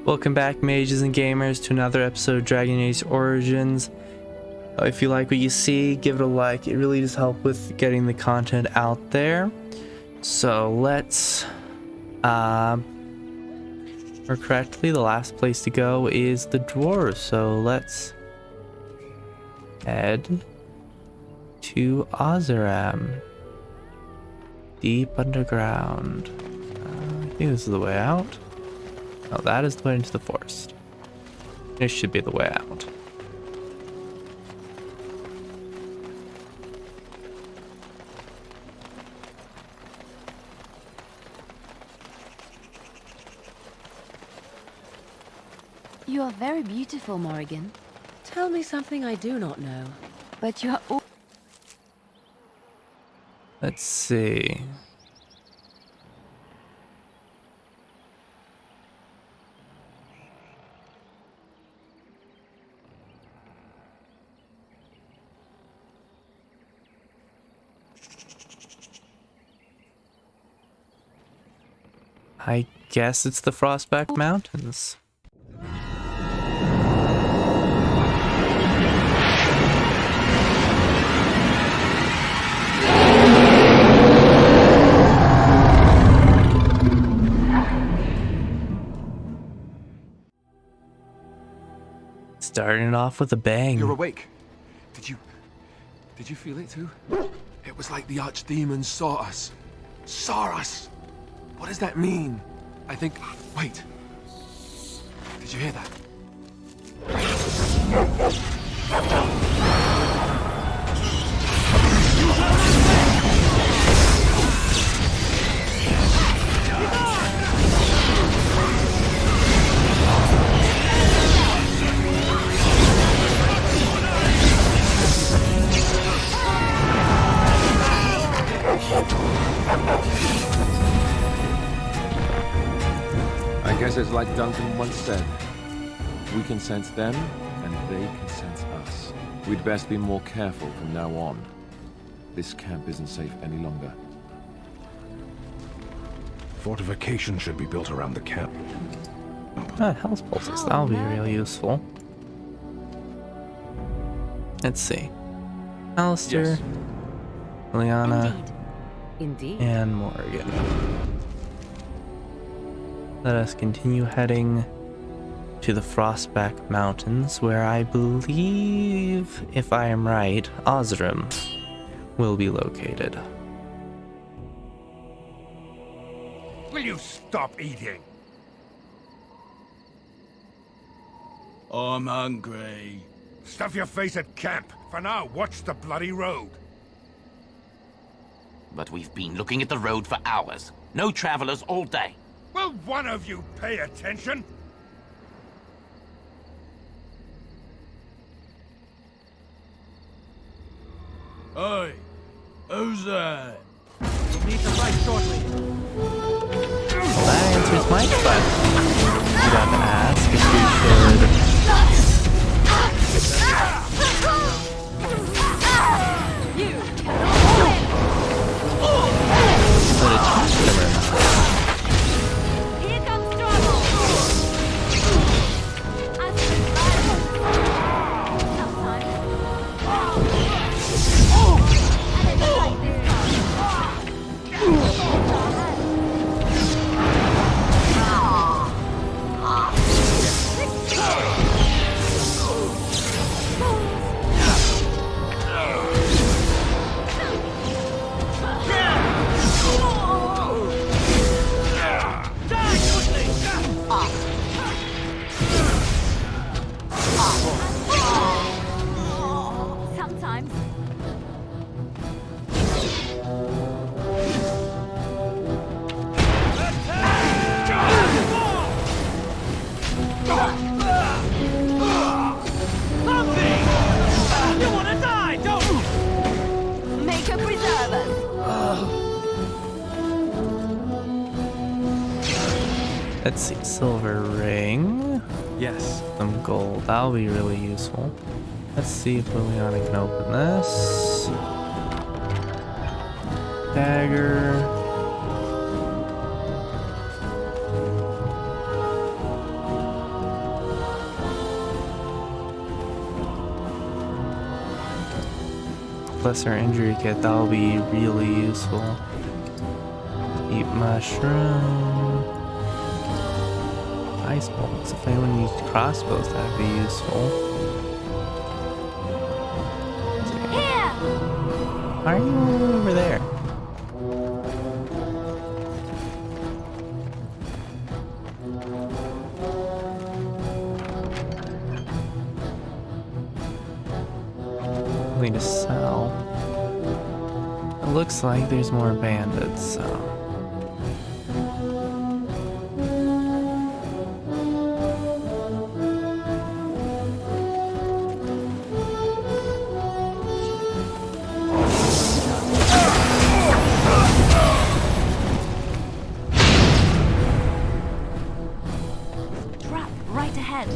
Welcome back, mages and gamers, to another episode of Dragon Age Origins. If you like what you see, give it a like. It really does help with getting the content out there. So let's, or correctly, the last place to go is the dwarves. So let's head to Ozeram, deep underground. I think this is the way out. Oh, that is the way into the forest. This should be the way out. You are very beautiful, Morrigan. Tell me something I do not know. But you are all... Let's see. I guess it's the Frostback Mountains. Starting it off with a bang. You're awake. Did you feel it too? It was like the archdemon saw us. Saw us! What does that mean? I think... Wait. Did you hear that? I guess it's like Duncan once said. We can sense them, and they can sense us. We'd best be more careful from now on. This camp isn't safe any longer. Fortification should be built around the camp. Health pulses. That'll be real useful. Let's see. Alistair, Yes. Liliana, Indeed. and Morrigan. Let us continue heading to the Frostback Mountains, where I believe, if I am right, Ozeram will be located. Will you stop eating? I'm hungry. Stuff your face at camp. For now, watch the bloody road. But we've been looking at the road for hours. No travelers all day. Will one of you pay attention? Hey, who's that? Well, that answers my question. You got to ask if you should put a touch them or not. Here comes trouble! Sometimes. You wanna die, don't you? Make a preserver. Let's see, silver ring, Yes. some gold. That'll be really useful. Let's see if Liliana can open this. Dagger. lesser injury kit. That'll be really useful. Eat mushroom. Ice bolts. If anyone used crossbows, that'd be useful. Here! Why are you all over there? To sell. It looks like there's more bandits, so. Trap right ahead.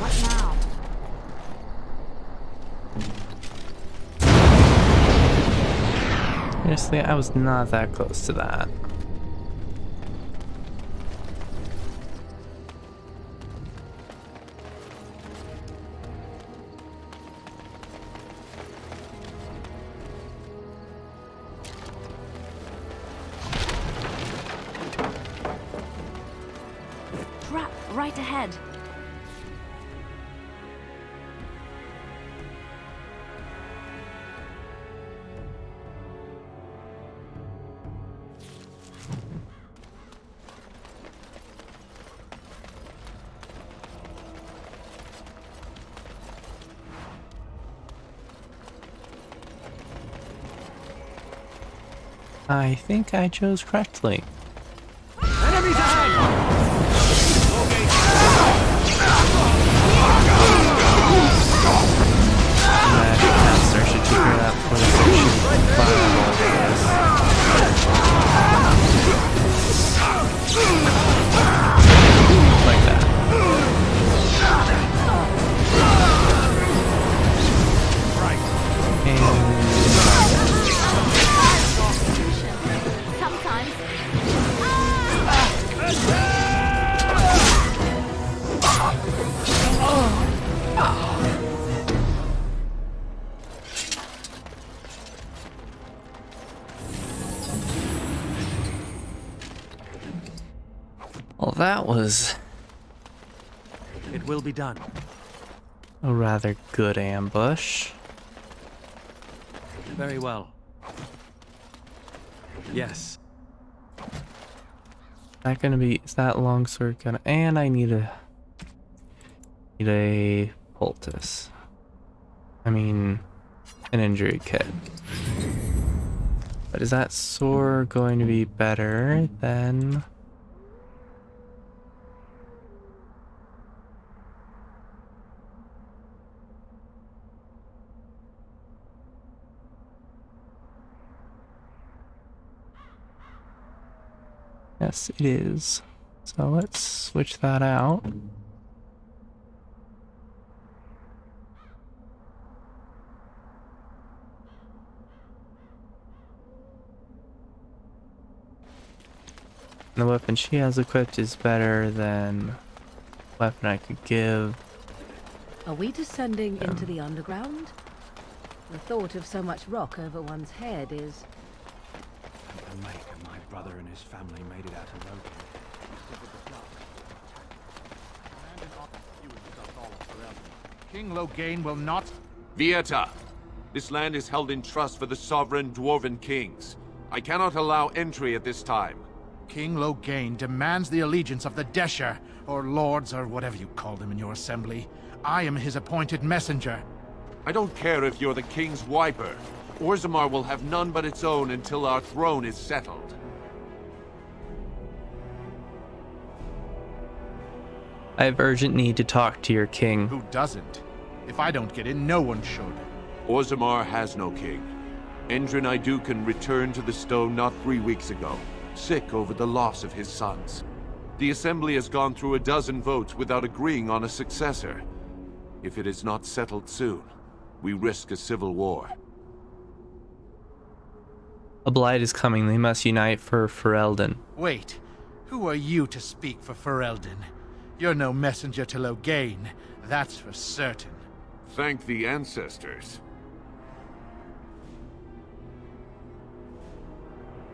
What now? Honestly, I was not that close to that. Trap right ahead. I think I chose correctly. Enemies ahead! Magic Master should take care of that before the section fireball, I guess. Like that. Sometimes. Well, that was It will be done. a rather good ambush. Very well. Yes. That gonna be, is that longsword gonna, and I need a poultice. I mean, an injury kit. But is that sword going to be better than? Yes, it is. So let's switch that out. The weapon she has equipped is better than the weapon I could give. Are we descending into the underground? The thought of so much rock over one's head is... And to make my brother and his family made it out alive. King Logain will not... Vieta! This land is held in trust for the sovereign dwarven kings. I cannot allow entry at this time. King Logain demands the allegiance of the Desher, or lords, or whatever you call them in your assembly. I am his appointed messenger. I don't care if you're the king's wiper. Orzammar will have none but its own until our throne is settled. I have urgent need to talk to your king. Who doesn't? If I don't get in, no one should. Orzammar has no king. Endrin Idukan returned to the stone not 3 weeks ago, sick over the loss of his sons. The Assembly has gone through a dozen votes without agreeing on a successor. If it is not settled soon, we risk a civil war. A blight is coming. They must unite for Ferelden. Wait, who are you to speak for Ferelden? You're no messenger to Loghain, that's for certain. Thank the ancestors.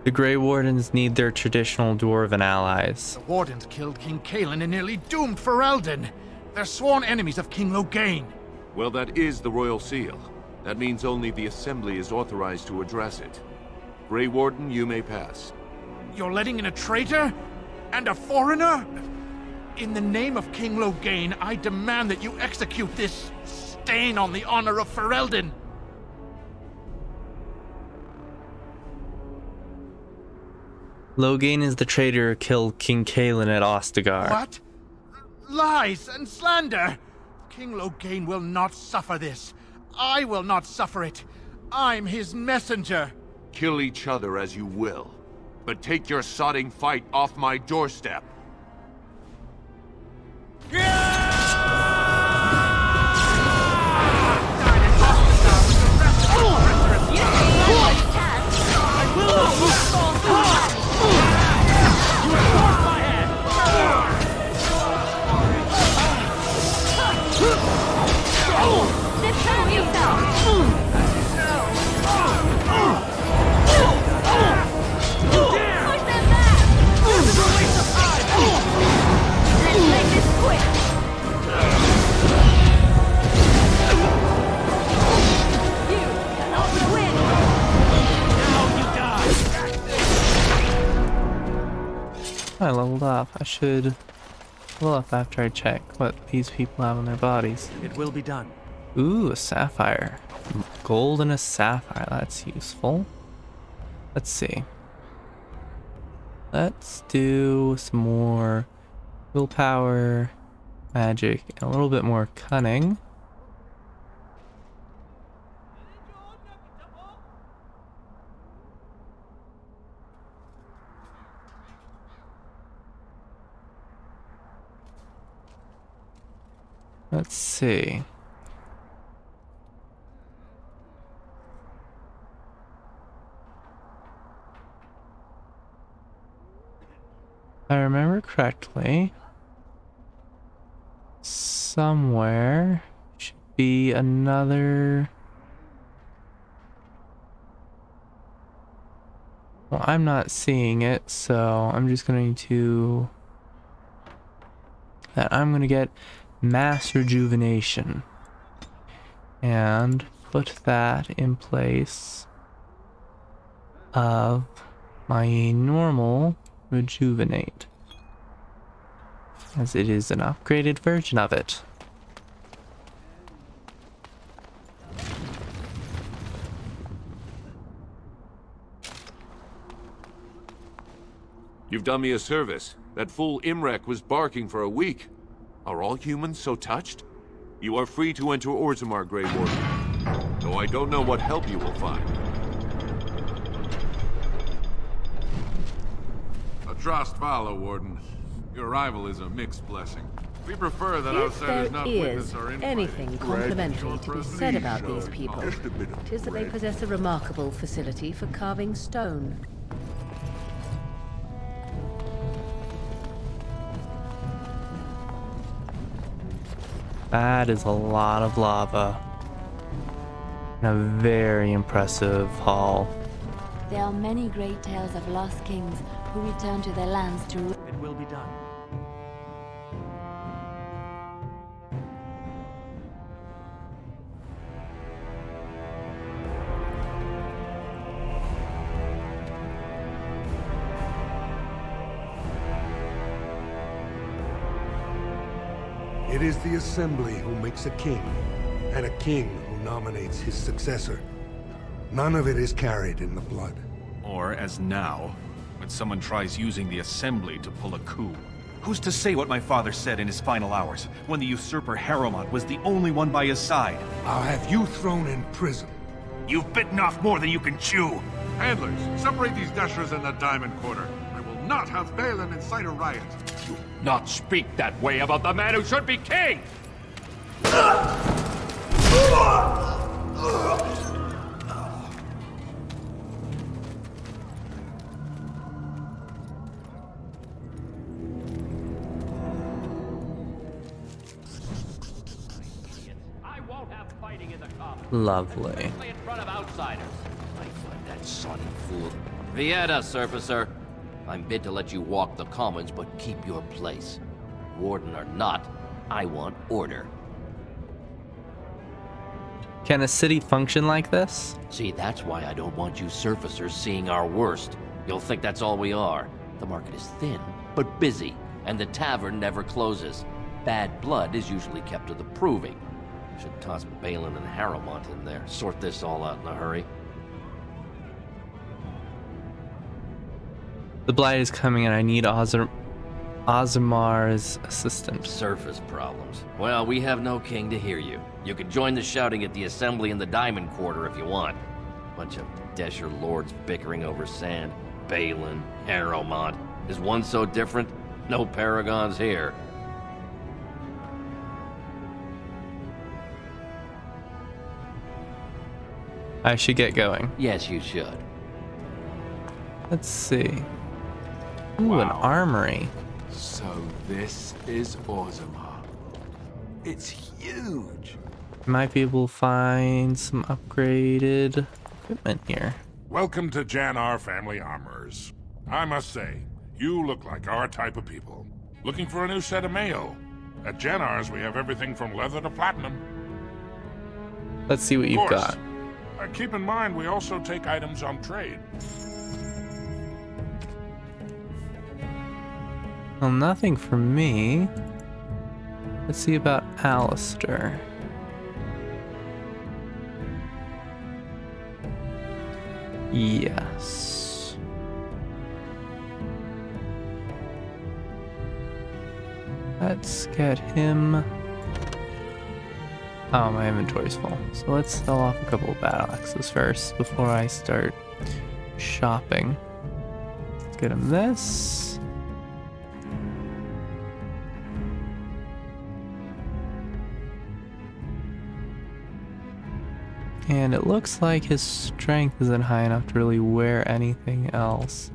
The Grey Wardens need their traditional dwarven allies. The Wardens killed King Cailan and nearly doomed Ferelden. They're sworn enemies of King Loghain. Well, that is the Royal Seal. That means only the Assembly is authorized to address it. Grey Warden, you may pass. You're letting in a traitor? And a foreigner? In the name of King Loghain, I demand that you execute this stain on the honor of Ferelden. Loghain is the traitor who killed King Cailan at Ostagar. What? Lies and slander! King Loghain will not suffer this. I will not suffer it. I'm his messenger. Kill each other as you will, but take your sodding fight off my doorstep. I leveled up. I should level up after I check what these people have on their bodies. It will be done. Ooh, a sapphire. Gold and a sapphire. That's useful. Let's see. Let's do some more willpower, magic, and a little bit more cunning. Let's see. If I remember correctly, somewhere should be another. Well, I'm not seeing it, so I'm just going to get mass rejuvenation and put that in place of my normal rejuvenate, as it is an upgraded version of it. You've done me a service. That fool Imrek was barking for a week. Are all humans so touched? You are free to enter Orzammar, Grey Warden, though I don't know what help you will find. A trust follow, Warden. Your arrival is a mixed blessing. We prefer that If outsiders there not is witness our infighting. anything complimentary to be said about these people, it is that they possess a remarkable facility for carving stone. That is a lot of lava. And a very impressive haul. There are many great tales of lost kings who return to their lands to rule. It will be done. It is the Assembly who makes a king, and a king who nominates his successor. None of it is carried in the blood. Or, as now, when someone tries using the Assembly to pull a coup. Who's to say what my father said in his final hours, when the usurper Harrowmont was the only one by his side? I'll have you thrown in prison. You've bitten off more than you can chew! Handlers, separate these dashers in the diamond quarter. I will not have Balin incite a riot. Do not speak that way about the man who should be king! Lovely. In front of outsiders. I find that sodden fool. Vieta, surfacer. I'm bid to let you walk the commons, but keep your place. Warden or not, I want order. Can a city function like this? See, that's why I don't want you surfacers seeing our worst. You'll think that's all we are. The market is thin, but busy, and the tavern never closes. Bad blood is usually kept to the proving. Should toss Balin and Harrowmont in there. Sort this all out in a hurry. The Blight is coming and I need Ozimar's assistance. Surface problems. Well, we have no king to hear you. You can join the shouting at the assembly in the Diamond Quarter if you want. Bunch of Desher lords bickering over sand. Balin, Harrowmont. Is one so different? No paragons here. I should get going. Yes, you should. Let's see. Ooh, an armory. So this is Orzammar. It's huge. Might be able to find some upgraded equipment here. Welcome to Jannar Family Armorers. I must say, you look like our type of people. Looking for a new set of mail? At Jannar's, we have everything from leather to platinum. Let's see what you've got. Keep in mind, we also take items on trade. Well, nothing for me. Let's see about Alistair. Yes. Let's get him. Oh, my inventory's full. So let's sell off a couple of battle axes first before I start shopping. Let's get him this. And it looks like his strength isn't high enough to really wear anything else.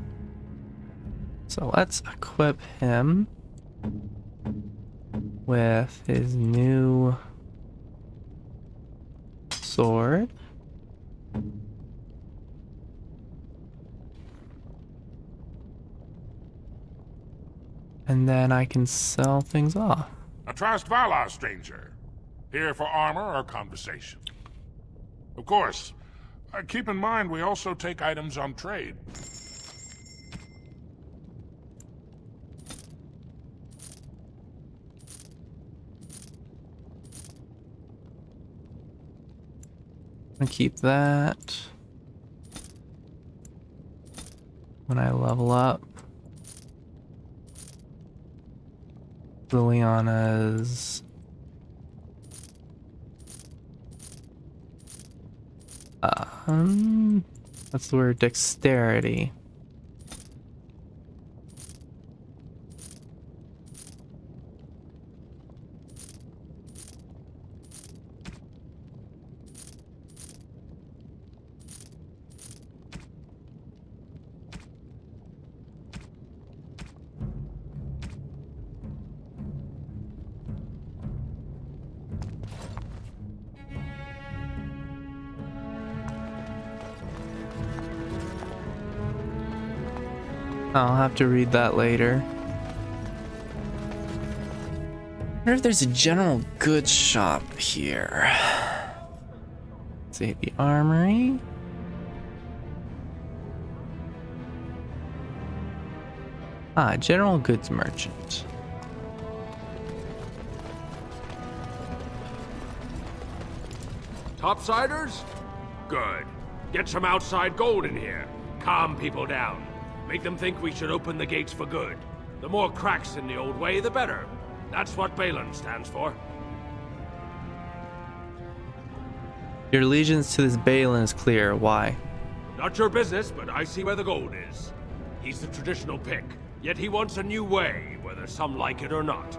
So let's equip him with his new sword. And then I can sell things off. Atrast Valar, stranger. Here for armor or conversation? Of course. Keep in mind, we also take items on trade. I'll keep that. When I level up, Liliana's what's the word? Dexterity. I'll have to read that later. I wonder if there's a general goods shop here. Let's see, the armory. Ah, general goods merchant. Topsiders? Good. Get some outside gold in here. Calm people down. Make them think we should open the gates for good. The more cracks in the old way, the better. That's what Balin stands for. Your allegiance to this Balin is clear. Why? Not your business, but I see where the gold is. He's the traditional pick. Yet he wants a new way, whether some like it or not.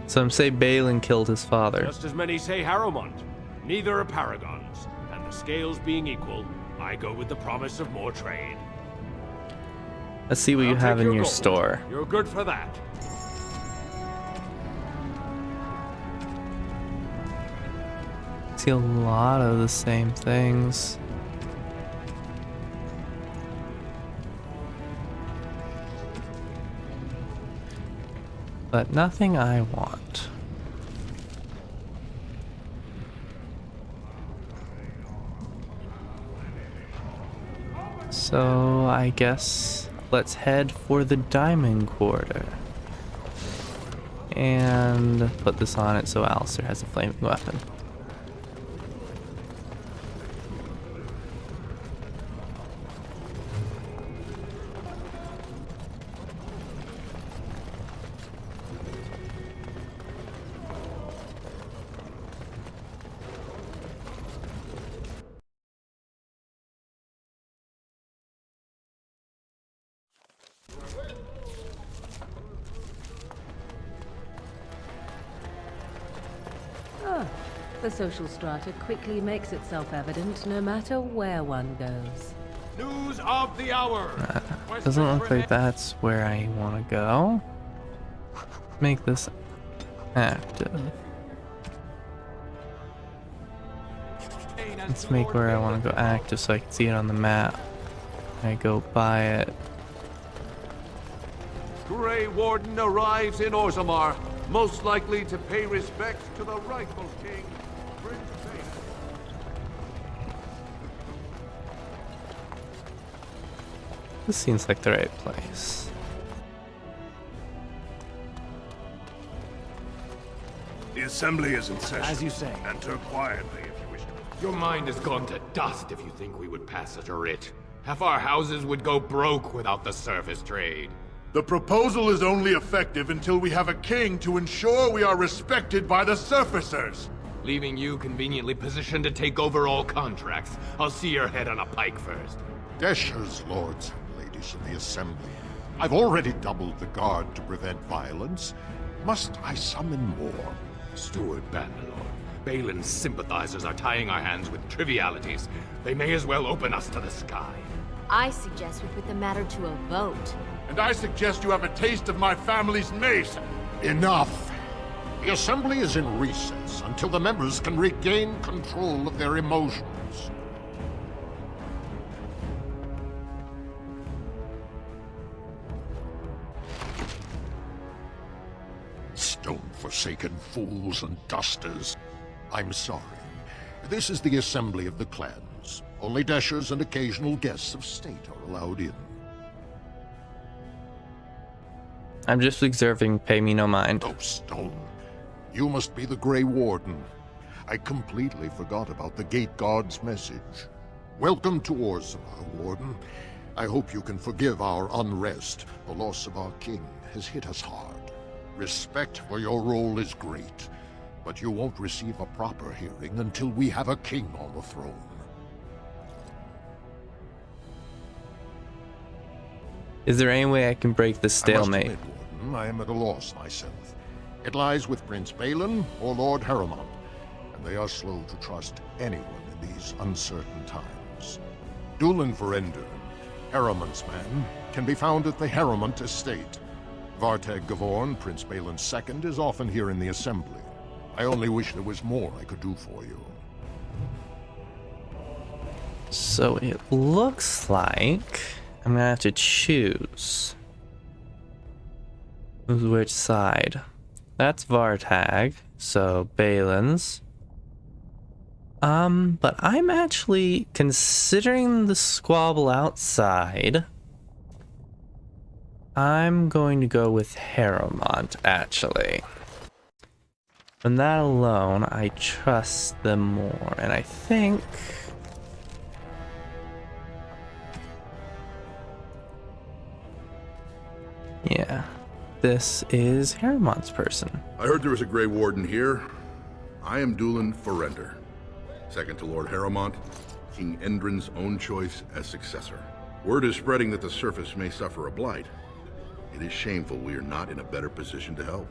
Some say Balin killed his father. Just as many say Harrowmont. Neither are paragons, and the scales being equal, I go with the promise of more trade. Let's see what you I'll have take in your gold. store. You're good for that. See a lot of the same things. But nothing I want. So I guess let's head for the Diamond Quarter. And put this on it so Alistair has a flaming weapon. The social strata quickly makes itself evident no matter where one goes. News of the hour. Doesn't look like that's where I want to go. Make this active. Let's make where I want to go active so I can see it on the map. I go by it. Grey Warden arrives in Orzammar, most likely to pay respect to the rightful king, Prince Balin. This seems like the right place. The assembly is in session. As you say. Enter quietly if you wish to. Your mind has gone to dust if you think we would pass such a writ. Half our houses would go broke without the service trade. The proposal is only effective until we have a king to ensure we are respected by the surfacers. Leaving you conveniently positioned to take over all contracts. I'll see your head on a pike first. Deshers, lords and ladies of the assembly. I've already doubled the guard to prevent violence. Must I summon more? Steward Bannerlord, Balin's sympathizers are tying our hands with trivialities. They may as well open us to the sky. I suggest we put the matter to a vote. And I suggest you have a taste of my family's mace. Enough! The assembly is in recess until the members can regain control of their emotions. Stone-forsaken fools and dusters. I'm sorry. This is the assembly of the clans. Only Deshers and occasional guests of state are allowed in. I'm just observing, pay me no mind. Oh, Stone. You must be the Grey Warden. I completely forgot about the Gate Guard's message. Welcome to Orzammar, Warden. I hope you can forgive our unrest. The loss of our king has hit us hard. Respect for your role is great, but you won't receive a proper hearing until we have a king on the throne. Is there any way I can break the stalemate? I must admit, Warden, I am at a loss myself. It lies with Prince Balin or Lord Harrowmont, and they are slow to trust anyone in these uncertain times. Dulin Verender, Harrowmont's man, can be found at the Harrowmont estate. Vartag Gavorn, Prince Balin's second, is often here in the assembly. I only wish there was more I could do for you. So it looks like I'm gonna have to choose which side. That's Vartag, so Balin's. But I'm actually considering the squabble outside. I'm going to go with Harrowmont, actually. From that alone, I trust them more, and I think... yeah, this is Harrowmont's person. I heard there was a Grey Warden here. I am Dulin Verender, second to Lord Harrowmont, King Endrin's own choice as successor. Word is spreading that the surface may suffer a blight. It is shameful we are not in a better position to help.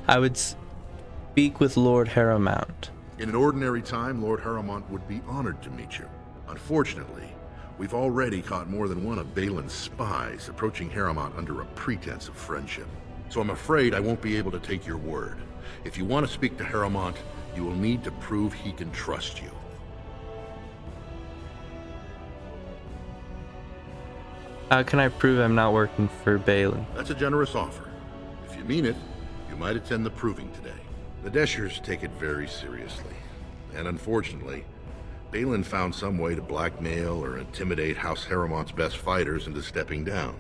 I would speak with Lord Harrowmount. In an ordinary time, Lord Harrowmont would be honored to meet you. Unfortunately, we've already caught more than one of Balin's spies approaching Harrowmont under a pretense of friendship. So I'm afraid I won't be able to take your word. If you want to speak to Harrowmont, you will need to prove he can trust you. How can I prove I'm not working for Balin? That's a generous offer. If you mean it, you might attend the proving today. The Deshers take it very seriously. And unfortunately, Balin found some way to blackmail or intimidate House Harrowmont's best fighters into stepping down.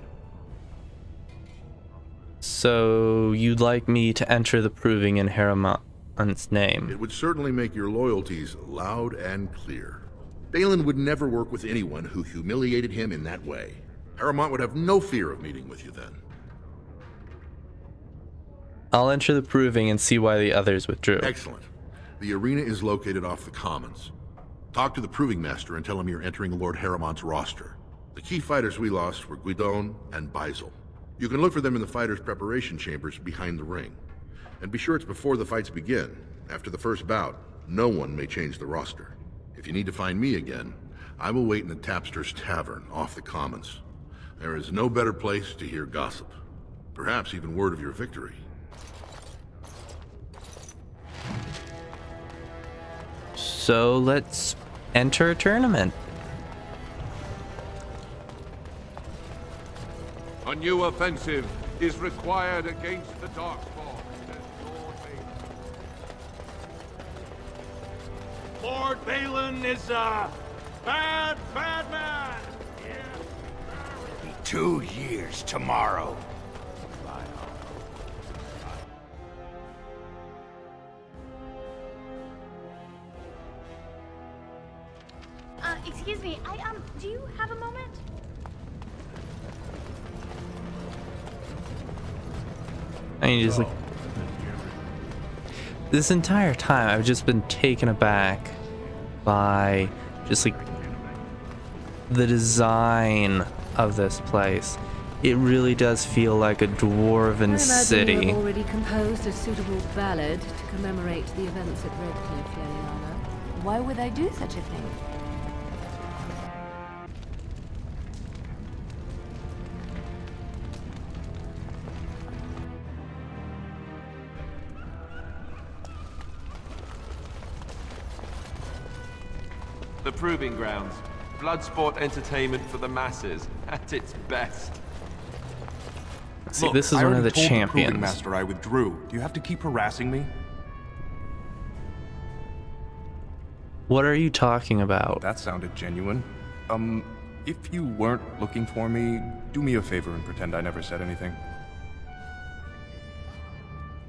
So you'd like me to enter the proving in Harrowmont's name? It would certainly make your loyalties loud and clear. Balin would never work with anyone who humiliated him in that way. Harrowmont would have no fear of meeting with you then. I'll enter the proving and see why the others withdrew. Excellent. The arena is located off the Commons. Talk to the proving master and tell him you're entering Lord Harrowmont's roster. The key fighters we lost were Guidon and Baisel. You can look for them in the fighters' preparation chambers behind the ring. And be sure it's before the fights begin. After the first bout, no one may change the roster. If you need to find me again, I will wait in the Tapster's Tavern off the Commons. There is no better place to hear gossip. Perhaps even word of your victory. So let's enter a tournament. A new offensive is required against the Darkspawn, says Lord Balin. Lord Balin is a bad, bad man! 2 years tomorrow. Excuse me, do you have a moment? I mean, just like this entire time, I've just been taken aback by just like the design of this place. It really does feel like a dwarven city. You have already composed a suitable ballad to commemorate the events at Redcliffe, Liliana. Why would I do such a thing? The Proving Grounds. Bloodsport entertainment for the masses, at its best. See, Look, this is I one of already the told champions. Proving Master I withdrew. Do you have to keep harassing me? What are you talking about? That sounded genuine. If you weren't looking for me, do me a favor and pretend I never said anything.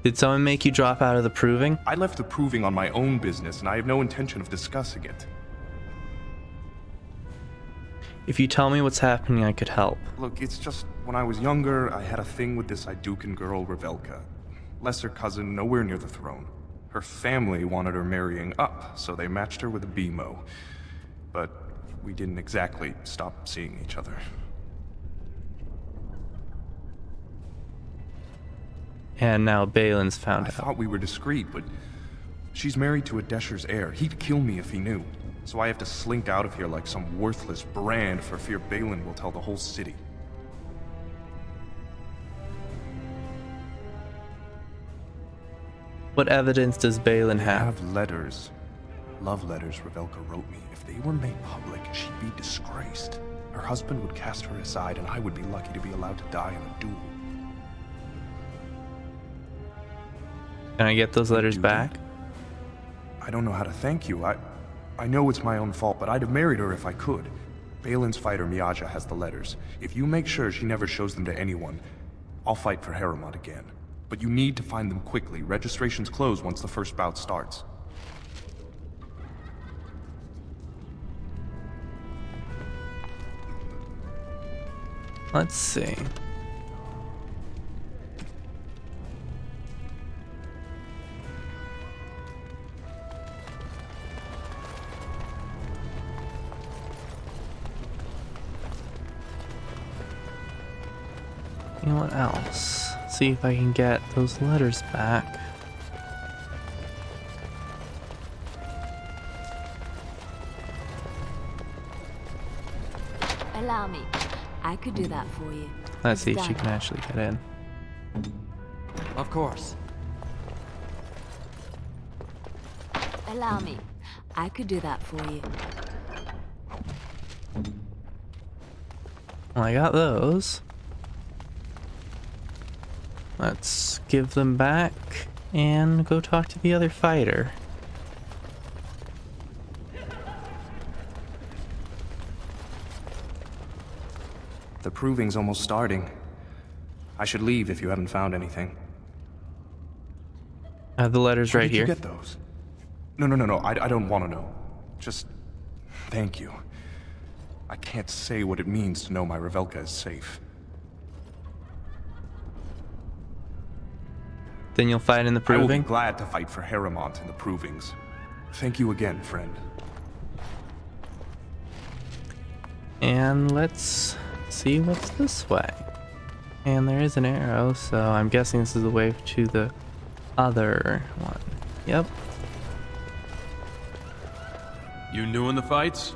Did someone make you drop out of the proving? I left the proving on my own business, and I have no intention of discussing it. If you tell me what's happening, I could help. Look, it's just, when I was younger, I had a thing with this Idukan girl, Revelka. Lesser cousin, nowhere near the throne. Her family wanted her marrying up, so they matched her with a BMO. But we didn't exactly stop seeing each other. And now Balin's found out. I thought we were discreet, but she's married to a Desher's heir. He'd kill me if he knew. So I have to slink out of here like some worthless brand for fear Balin will tell the whole city. What evidence does Balin I have? have letters. Love letters Revelka wrote me. If they were made public, she'd be disgraced. Her husband would cast her aside, and I would be lucky to be allowed to die in a duel. Can I get those letters back? I don't know how to thank you. I know it's my own fault, but I'd have married her if I could. Balin's fighter Miaja has the letters. If you make sure she never shows them to anyone, I'll fight for Harrowmont again. But you need to find them quickly. Registrations close once the first bout starts. Let's see. Anyone else? See if I can get those letters back. Allow me. I could do that for you. Let's see if It's she done. can actually get in. Of course. Allow me. I could do that for you. Well, I got those. Let's give them back and go talk to the other fighter. The proving's almost starting. I should leave if you haven't found anything. I have the letters Where right did here. you get those? No. I don't want to know. Just thank you. I can't say what it means to know my Revelka is safe. Then you'll fight in the I will be proving? glad to fight for Harrowmont in the provings. Thank you again, friend. And let's see what's this way. And there is an arrow, so I'm guessing this is the way to the other one. Yep. You new in the fights?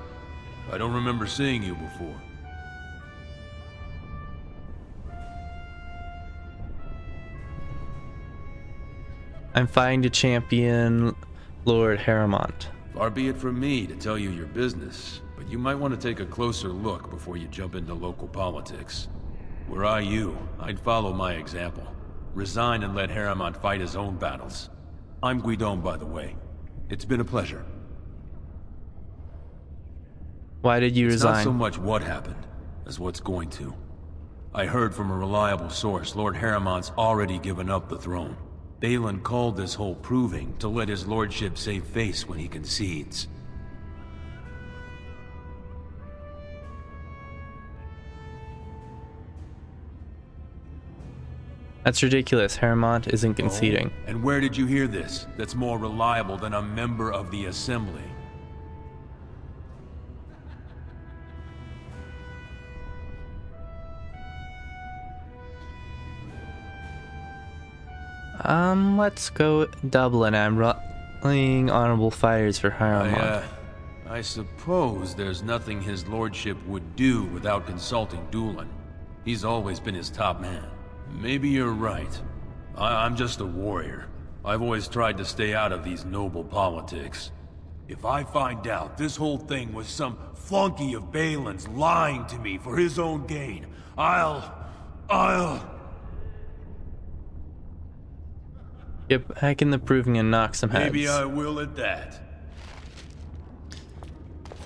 I don't remember seeing you before. I'm fighting to champion Lord Harrowmont. Far be it from me to tell you your business, but you might want to take a closer look before you jump into local politics. Were I you, I'd follow my example. Resign and let Harrowmont fight his own battles. I'm Guidon, by the way. It's been a pleasure. Why did you It's resign? not so much what happened, as what's going to. I heard from a reliable source Lord Harrowmont's already given up the throne. Balin called this whole proving to let his lordship save face when he concedes. That's ridiculous. Harrowmont isn't conceding. Oh, and where did you hear this? That's more reliable than a member of the Assembly. Let's go Dublin. I'm running honorable fighters for Harrowmont. I suppose there's nothing his lordship would do without consulting Doolan. He's always been his top man. Maybe you're right. I'm just a warrior. I've always tried to stay out of these noble politics. If I find out this whole thing was some flunky of Balin's lying to me for his own gain, I'll... Get back in the proving and knock some heads. Maybe I will at that.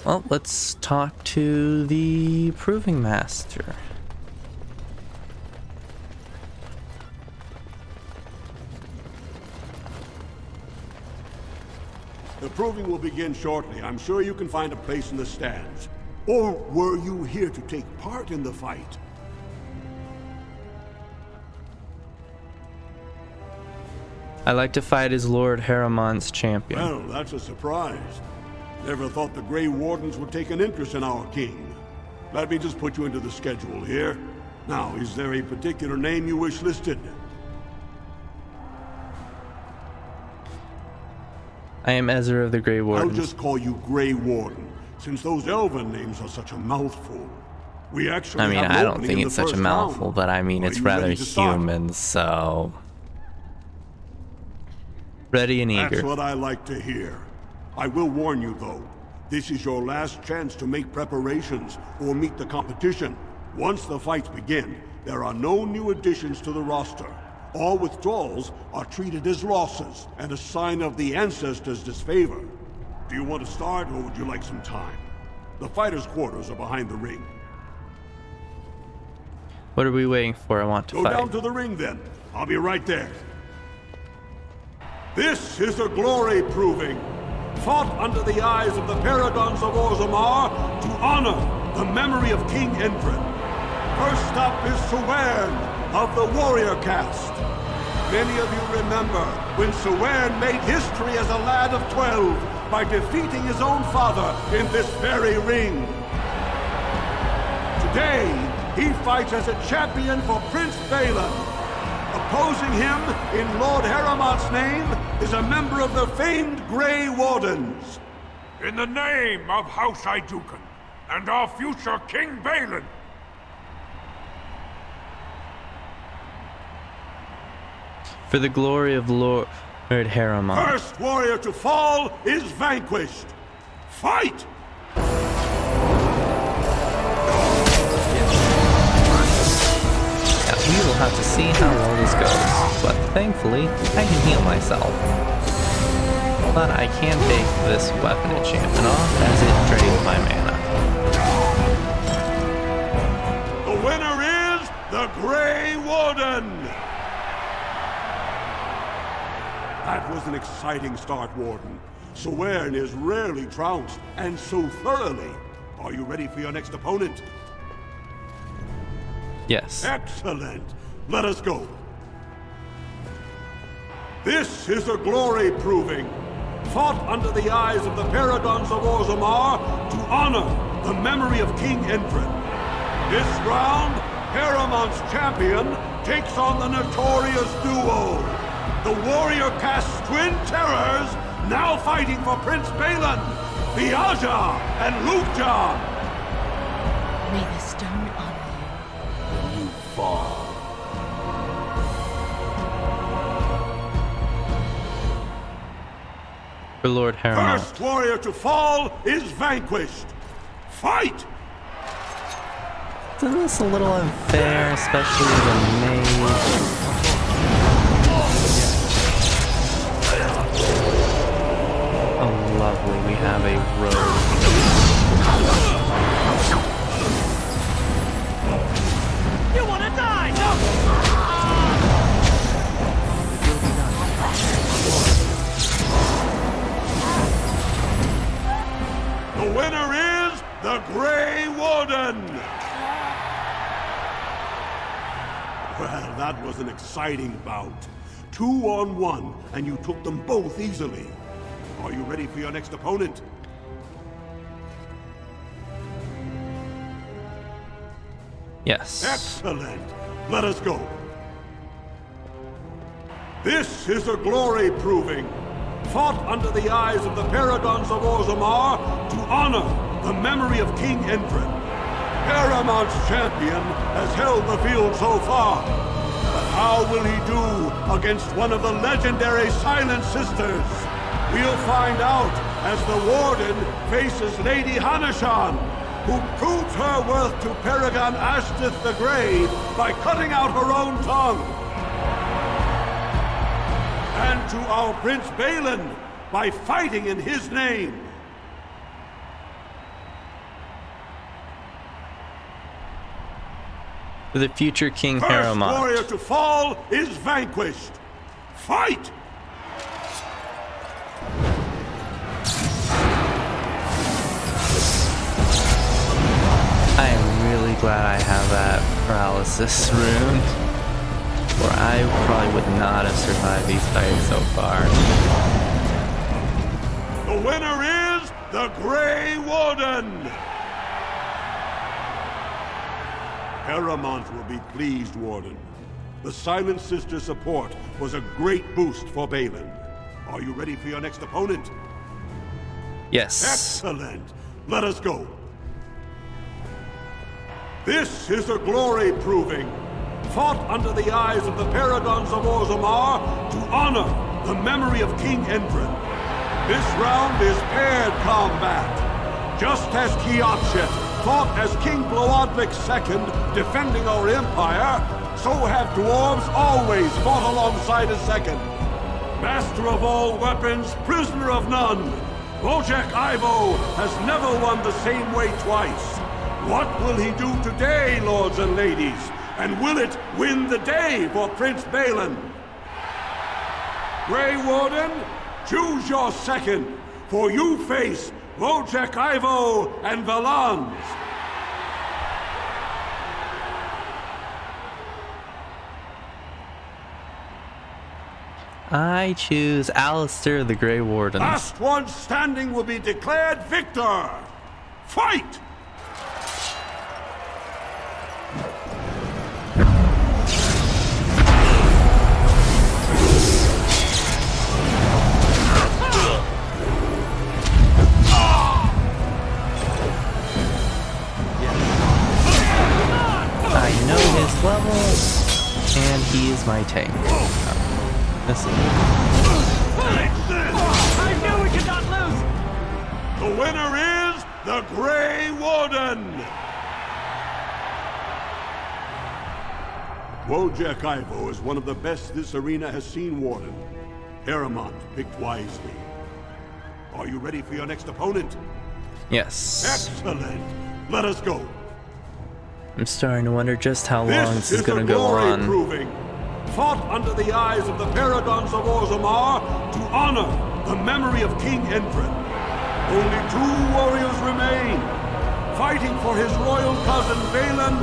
Well, let's talk to the proving master. The proving will begin shortly. I'm sure you can find a place in the stands. Or were you here to take part in the fight? I like to fight as Lord Harrowmont's champion. Well, that's a surprise. Never thought the Grey Wardens would take an interest in our king. Let me just put you into the schedule here. Now, is there a particular name you wish listed? I am Ezra of the Grey Wardens. I'll just call you Grey Warden, since those elven names are such a mouthful. We actually I mean, have an I don't opening think in it's the such a first mouthful, round. but I mean, Are it's you rather ready to start? human, so... Ready and eager. That's what I like to hear. I will warn you, though. This is your last chance to make preparations or meet the competition. Once the fights begin, there are no new additions to the roster. All withdrawals are treated as losses and a sign of the ancestors' disfavor. Do you want to start, or would you like some time? The fighters' quarters are behind the ring. What are we waiting for? I want to Go fight. down to the ring, then. I'll be right there. This is the glory proving, fought under the eyes of the paragons of Orzammar to honor the memory of King Endrin. First up is Sewern of the warrior caste. Many of you remember when Sewern made history as a lad of 12 by defeating his own father in this very ring. Today, he fights as a champion for Prince Balin. Opposing him, in Lord Haramont's name, is a member of the famed Grey Wardens. In the name of House Iduken and our future King Balin. For the glory of Lord Haramont. First warrior to fall is vanquished. Fight! Now, we will have to see how well this goes, but thankfully, I can heal myself. But I can take this weapon enchantment off as it drains my mana. The winner is the Grey Warden! That was an exciting start, Warden. Swaern is rarely trounced, and so thoroughly. Are you ready for your next opponent? Yes. Excellent. Let us go. This is a glory proving, fought under the eyes of the Paragons of Orzammar to honor the memory of King Endrin. This round, Haramont's champion takes on the notorious duo. The warrior casts twin terrors, now fighting for Prince Balin, Viaja and Lukja. May the stone honor you. When you fall. For Lord Haramont. First warrior to fall is vanquished. Fight! Isn't this a little unfair, especially as a mage? Oh, lovely, we have a rogue. You wanna die? No! The winner is the Grey Warden! Well, that was an exciting bout. 2-on-1, and you took them both easily. Are you ready for your next opponent? Yes. Excellent. Let us go. This is a glory proving, fought under the eyes of the Paragons of Orzammar to honor the memory of King Endrin. Haramont's champion has held the field so far, but how will he do against one of the legendary Silent Sisters? We'll find out as the Warden faces Lady Hanashan, who proves her worth to Paragon Ashtith the Grey by cutting out her own tongue. And to our Prince Balin by fighting in his name. For the future King First Haramont. warrior to fall is vanquished. Fight! I am really glad I have that paralysis rune, or I probably would not have survived these fights so far. The winner is the Grey Warden! Haramont will be pleased, Warden. The Silent Sister support was a great boost for Balin. Are you ready for your next opponent? Yes. Excellent. Let us go. This is a glory proving, fought under the eyes of the Paragons of Orzammar to honor the memory of King Endrin. This round is paired combat. Just as Kiakshet fought as King Bloodlick II, defending our empire, so have dwarves always fought alongside a second. Master of all weapons, prisoner of none, Wojciech Ivo has never won the same way twice. What will he do today, lords and ladies? And will it win the day for Prince Balin? Grey Warden, choose your second, for you face Wojciech Ivo and Valans. I choose Alistair the Grey Warden. Last one standing will be declared victor. Fight! he is my tank. This is... I knew we could not lose! The winner is the Grey Warden! Wojak Ivo is one of the best this arena has seen, Warden. Heremont picked wisely. Are you ready for your next opponent? Yes. Excellent! Let us go. I'm starting to wonder just how long this is going to the go glory on. proving. Fought under the eyes of the Paragons of Orzammar to honor the memory of King Endrin. Only 2 warriors remain. Fighting for his royal cousin Balin,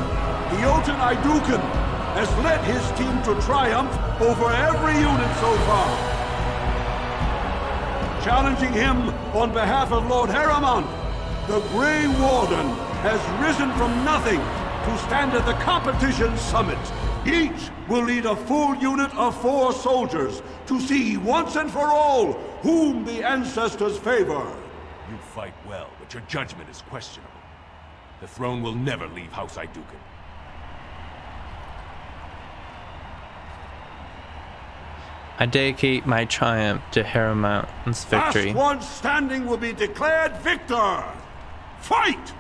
the Jotun Iduken has led his team to triumph over every unit so far. Challenging him on behalf of Lord Heremont, the Grey Warden has risen from nothing to stand at the competition summit. Each will lead a full unit of 4 soldiers to see once and for all whom the ancestors favor. You fight well, but your judgment is questionable. The throne will never leave House Iduken. I dedicate my triumph to Heremont's victory. Last one standing will be declared victor. Fight!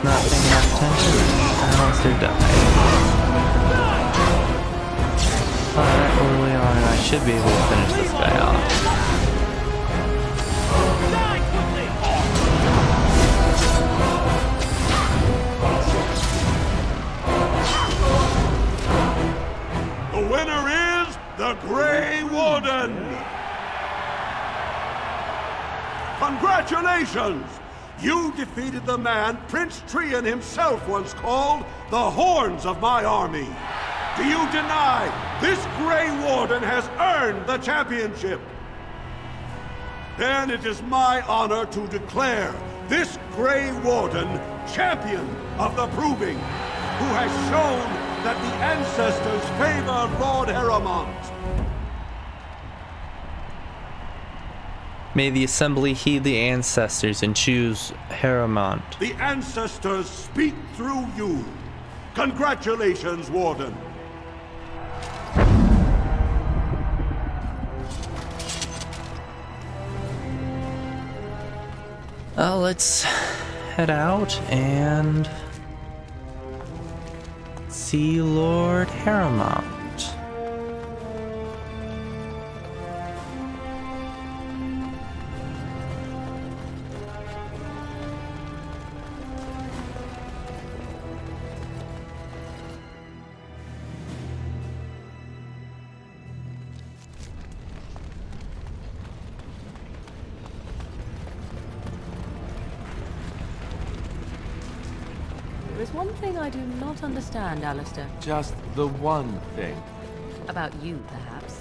Not paying enough attention. Alistair died. But early on, I should be able to finish this guy off. The winner is the Grey Warden! Congratulations! You defeated the man Prince Trian himself once called the Horns of my army. Do you deny this Grey Warden has earned the championship? Then it is my honor to declare this Grey Warden champion of the Proving, who has shown that the ancestors favor Lord Heremont. May the assembly heed the ancestors and choose Heremont. The ancestors speak through you. Congratulations, Warden. Let's head out and see Lord Heremont. There is one thing I do not understand, Alistair. Just the one thing. About you, perhaps.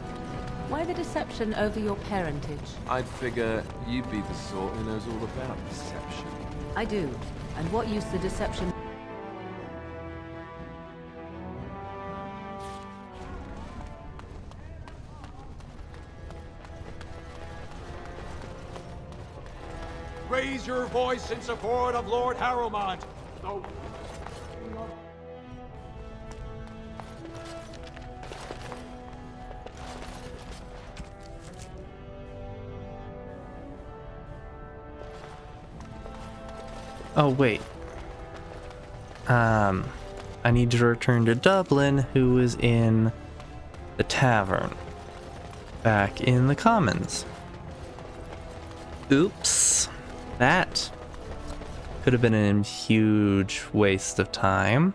Why the deception over your parentage? I'd figure you'd be the sort who knows all about deception. I do. And what use the deception... Raise your voice in support of Lord Heremont. Oh, wait. I need to return to Dublin, who is in the tavern. Back in the Commons. Oops. That could have been a huge waste of time.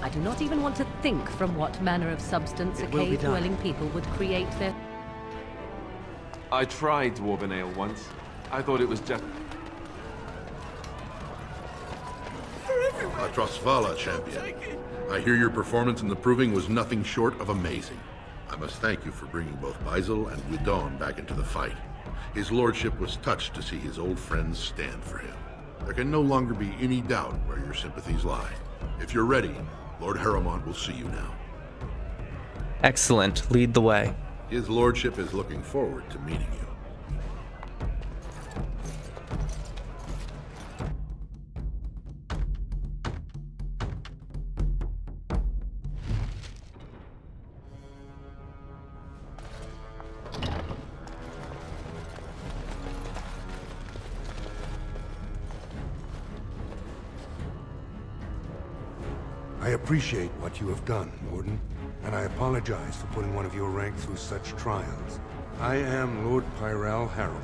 I do not even want to think from what manner of substance a It will be done. cave-dwelling people would create their... I tried dwarven ale once. I thought it was just... Atrosvala, champion. I hear your performance in the proving was nothing short of amazing. I must thank you for bringing both Baisel and Guidon back into the fight. His lordship was touched to see his old friends stand for him. There can no longer be any doubt where your sympathies lie. If you're ready, Lord Haramond will see you now. Excellent. Lead the way. His lordship is looking forward to meeting you. I appreciate what you have done, Warden, and I apologize for putting one of your rank through such trials. I am Lord Pyrell Haramond,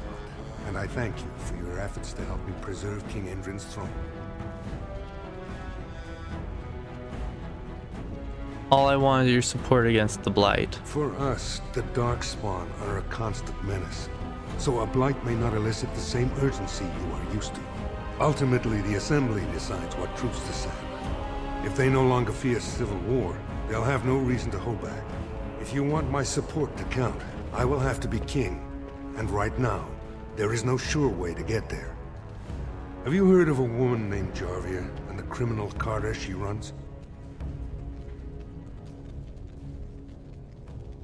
and I thank you for your efforts to help me preserve King Endrin's throne. All I want is your support against the Blight. For us, the Darkspawn are a constant menace, so a Blight may not elicit the same urgency you are used to. Ultimately, the Assembly decides what troops to send. If they no longer fear civil war, they'll have no reason to hold back. If you want my support to count, I will have to be king. And right now, there is no sure way to get there. Have you heard of a woman named Jarvia and the criminal carter she runs?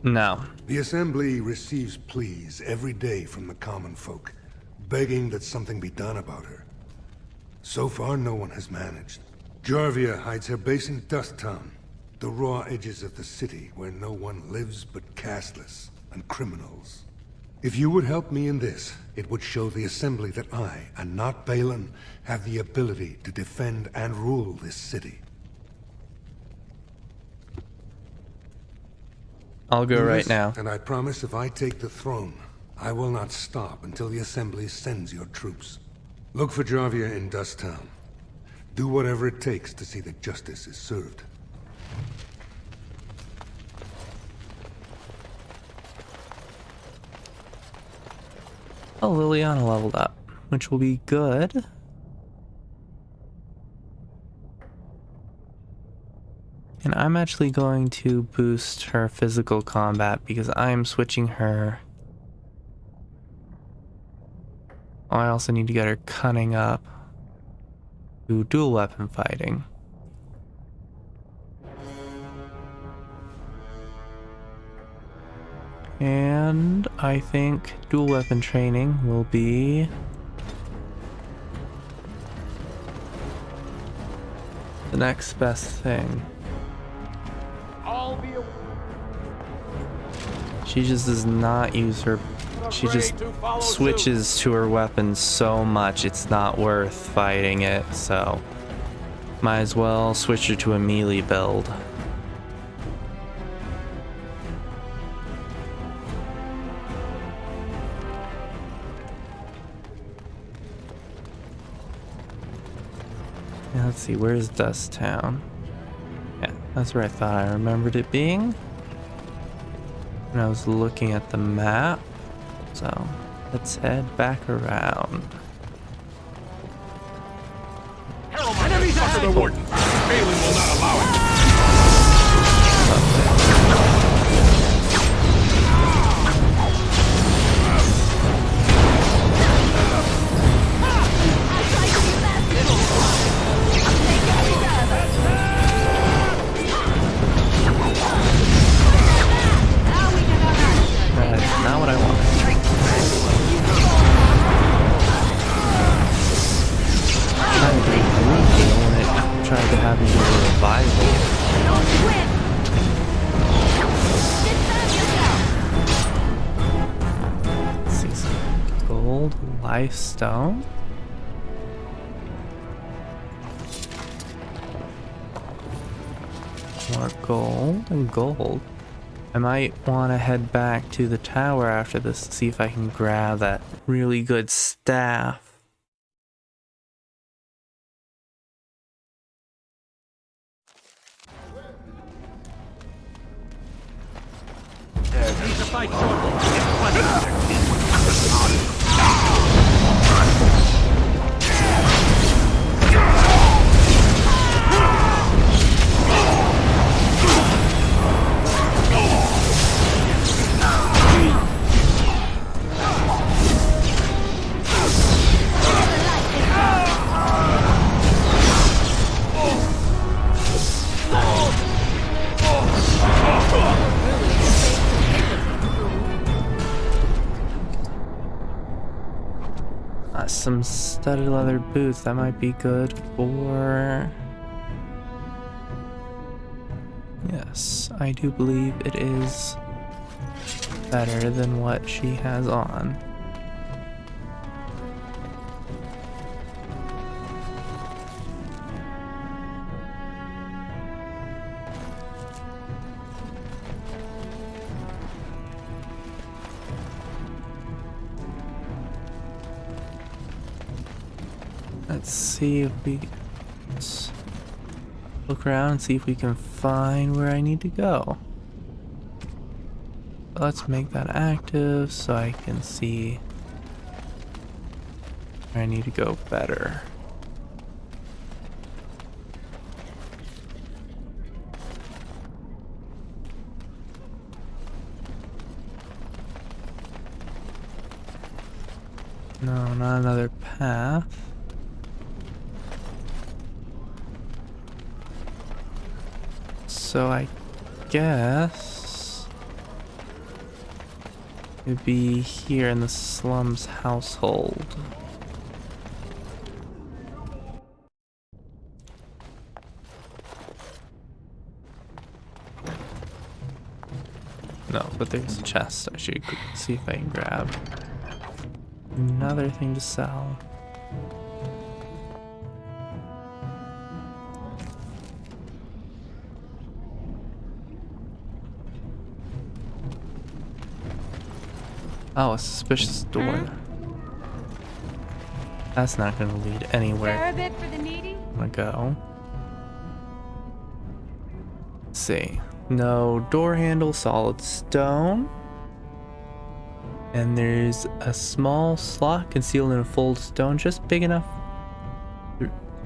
No. The Assembly receives pleas every day from the common folk, begging that something be done about her. So far, no one has managed. Jarvia hides her base in Dusttown, the raw edges of the city where no one lives but castless and criminals. If you would help me in this, it would show the Assembly that I, and not Balin, have the ability to defend and rule this city. I'll go right now. And I promise if I take the throne, I will not stop until the Assembly sends your troops. Look for Jarvia in Dusttown. Do whatever it takes to see that justice is served. Oh, Liliana leveled up, which will be good. And I'm actually going to boost her physical combat because I am switching her. Oh, I also need to get her cunning up to dual weapon fighting. And I think dual weapon training will be the next best thing. She just does not use her. She just switches to her weapon so much it's not worth fighting it, so might as well switch her to a melee build. Now, let's see, where's Dust Town? Yeah, that's where I thought I remembered it being. And I was looking at the map. So, let's head back around. Enemies ahead! The warden. Balin will not allow it. That's not what I want. Tried to have me do a revival. Let's see, some gold, life stone. More gold and gold. I might want to head back to the tower after this to see if I can grab that really good staff. fight shortly. Get plenty of their kin. Some studded leather boots, that might be good for... Yes, I do believe it is better than what she has on. Let's see if let's look around and see if we can find where I need to go. Let's make that active so I can see where I need to go better. No, not another path. So I guess it'd be here in the slums household. No, but there's a chest I should see if I can grab. Another thing to sell. Oh, a suspicious door. That's not going to lead anywhere. Spare a bit for the needy? I'm gonna go. Let's see. No door handle, solid stone. And there's a small slot concealed in a fold stone, just big enough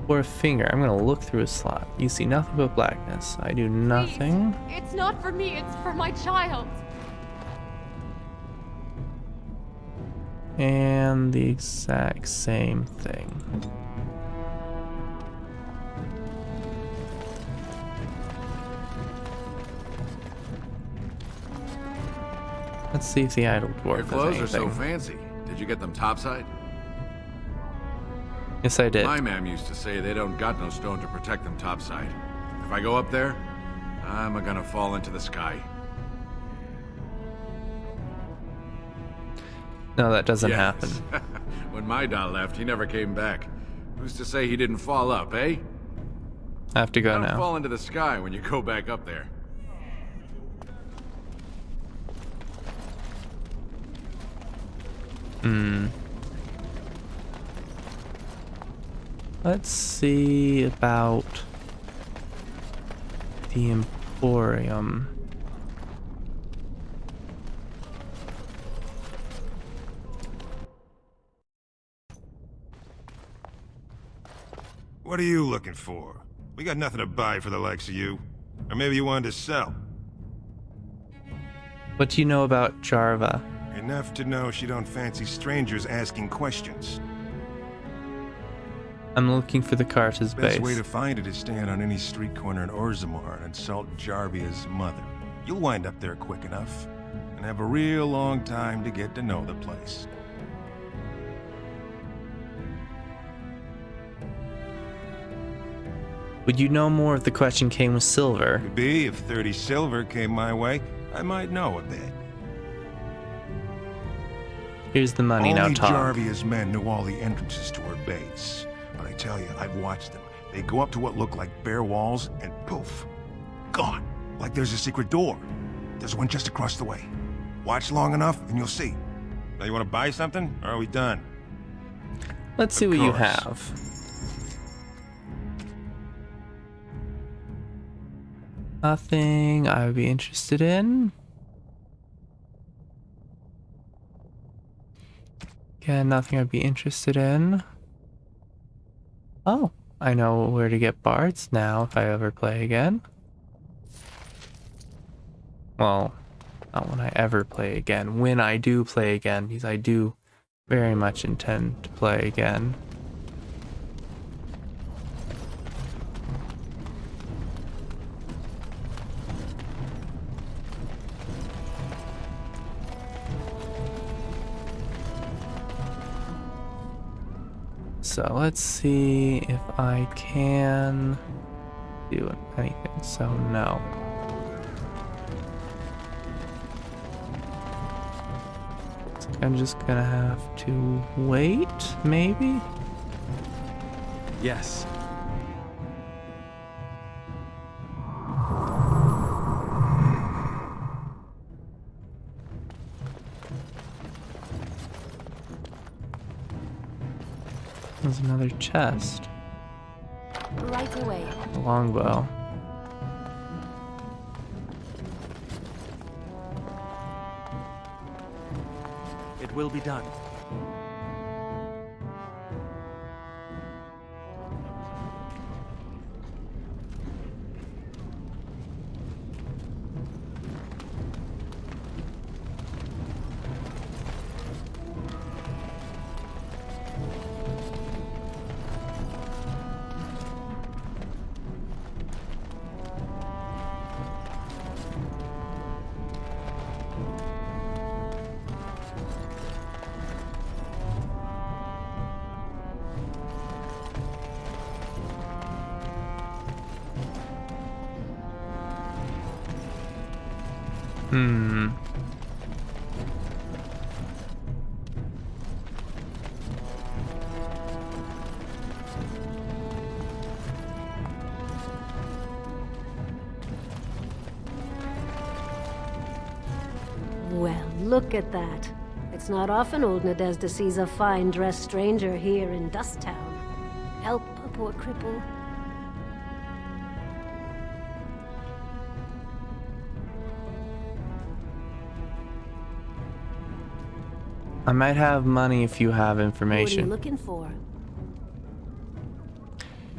for a finger. I'm gonna look through a slot. You see nothing but blackness. I do nothing. Please. It's not for me, it's for my child. And the exact same thing. Let's see if the idle dwarf Your clothes has are so anything. fancy. Did you get them topside? Yes, I did. My ma'am used to say they don't got no stone to protect them topside. If I go up there, I'm gonna fall into the sky. No, that doesn't Yes. happen. When my dad left, he never came back. Who's to say he didn't fall up, eh? I have to go Don't now. fall into the sky when you go back up there. Let's see about the Emporium. What are you looking for? We got nothing to buy for the likes of you. Or maybe you wanted to sell. What do you know about Jarva? Enough to know she don't fancy strangers asking questions. I'm looking for the Carter's base. Best way to find it is stand on any street corner in Orzammar and insult Jarvia's mother. You'll wind up there quick enough, and have a real long time to get to know the place. Would you know more if the question came with silver? Could be, if 30 silver came my way, I might know a bit. Here's the money, now Only talk. Jarvia's men knew all the entrances to her base. But I tell you, I've watched them. They go up to what look like bare walls, and poof, gone. Like there's a secret door. There's one just across the way. Watch long enough, and you'll see. Now you want to buy something, or are we done? Let's see what you have. Nothing I would be interested in. Again, nothing I'd be interested in. Oh, I know where to get bards now if I ever play again. Well, not when I ever play again. When I do play again, because I do very much intend to play again. So let's see if I can do anything. So no. So I'm just gonna have to wait, maybe? Yes. There's another chest. Right away. A longbow. It will be done. Well, look at that. It's not often old Nadezhda sees a fine-dressed stranger here in Dust Town. Help a poor cripple. I might have money if you have What are information. you looking for?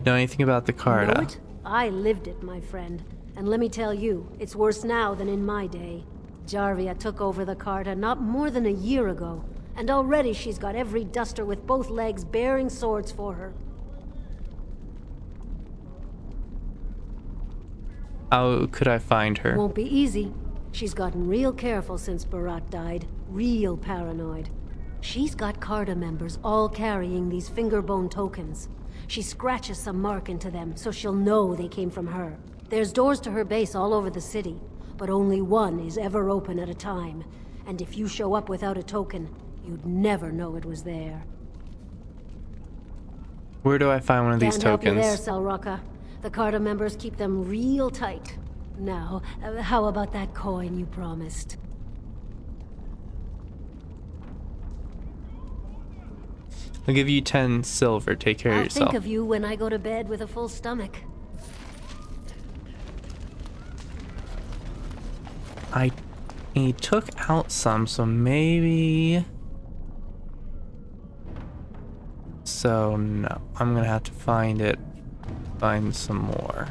Know anything about the Know Carta? it? I lived it, my friend. And let me tell you, it's worse now than in my day. Jarvia took over the Carta not more than a year ago, and already she's got every duster with both legs bearing swords for her. How could I find her? Won't be easy. She's gotten real careful since Barat died. Real paranoid. She's got Carta members all carrying these fingerbone tokens. She scratches some mark into them so she'll know they came from her. There's doors to her base all over the city, but only one is ever open at a time. And if you show up without a token, you'd never know it was there. Where do I find one of these Can't help you there, tokens? Selraka. The Carta members keep them real tight. Now, how about that coin you promised? I'll give you 10 silver. Take care of I'll yourself. think of you when I go to bed with a full stomach. He took out some, so maybe... So, no. I'm gonna have to find it. Find some more.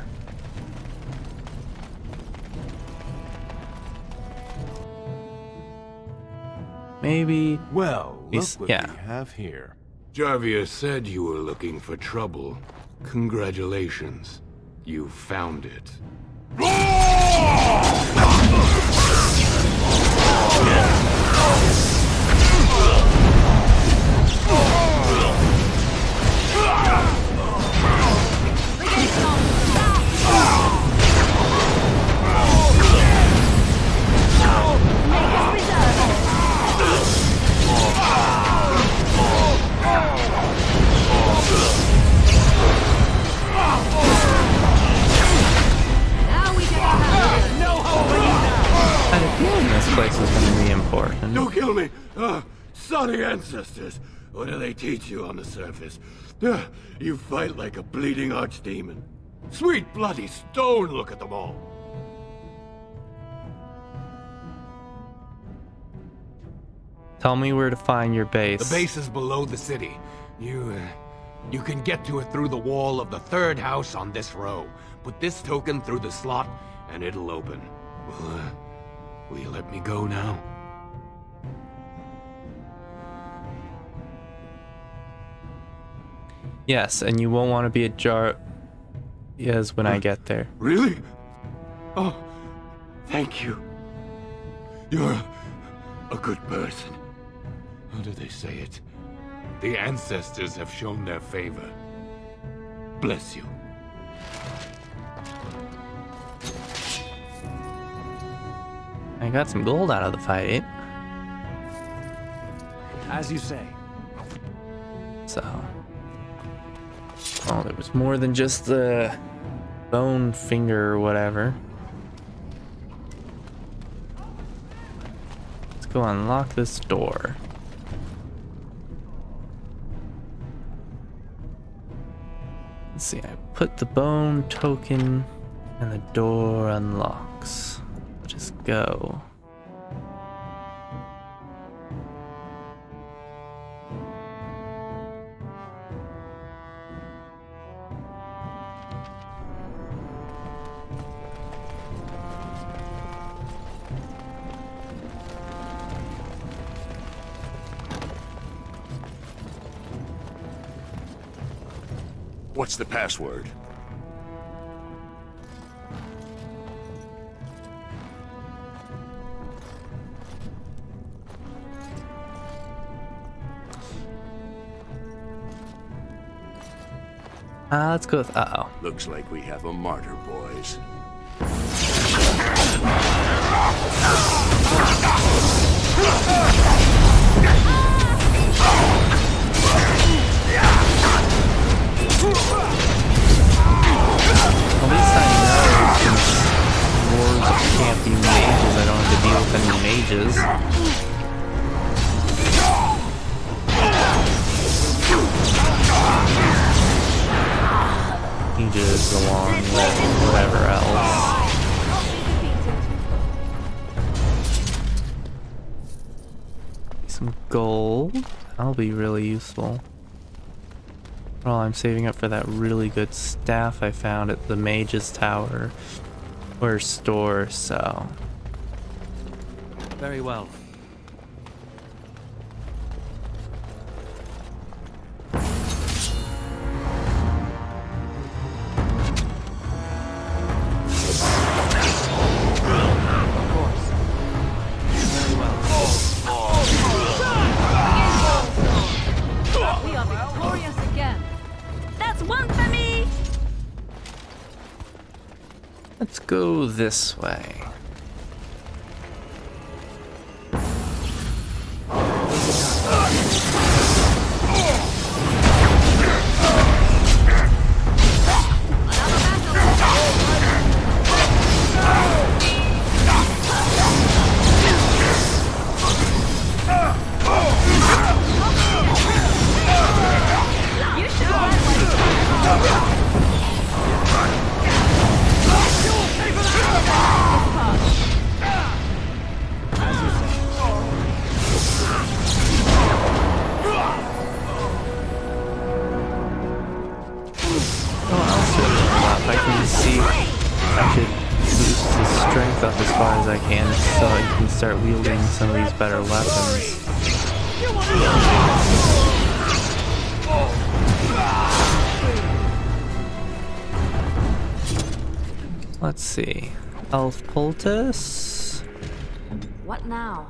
Maybe... Well, look what yeah. we have here. Jarvia said you were looking for trouble. Congratulations. You found it. This place is going to be important. Don't kill me! Sorry ancestors! What do they teach you on the surface? You fight like a bleeding archdemon. Sweet bloody stone, look at them all! Tell me where to find your base. The base is below the city. You can get to it through the wall of the third house on this row. Put this token through the slot, and it'll open. Will you let me go now? Yes, and you won't want to be a jar. Yes, when I get there. Really? Oh, thank you. You're a good person. How do they say it? The ancestors have shown their favor. Bless you. I got some gold out of the fight. As you say. So. Oh, there was more than just the bone finger or whatever. Let's go unlock this door. Let's see, I put the bone token and the door unlocks. Just go. What's the password? Let's go with uh-oh. Looks like we have a martyr, boys. At least I know since dwarves can't be mages, I don't have to deal with any mages. Mages along with whatever else. Some gold. That'll be really useful. Well, I'm saving up for that really good staff I found at the Mage's Tower or store, so. Very well. Let's go this way. Up as far as I can so I can start wielding some of these better weapons. Let's see. Elf poultice. What now?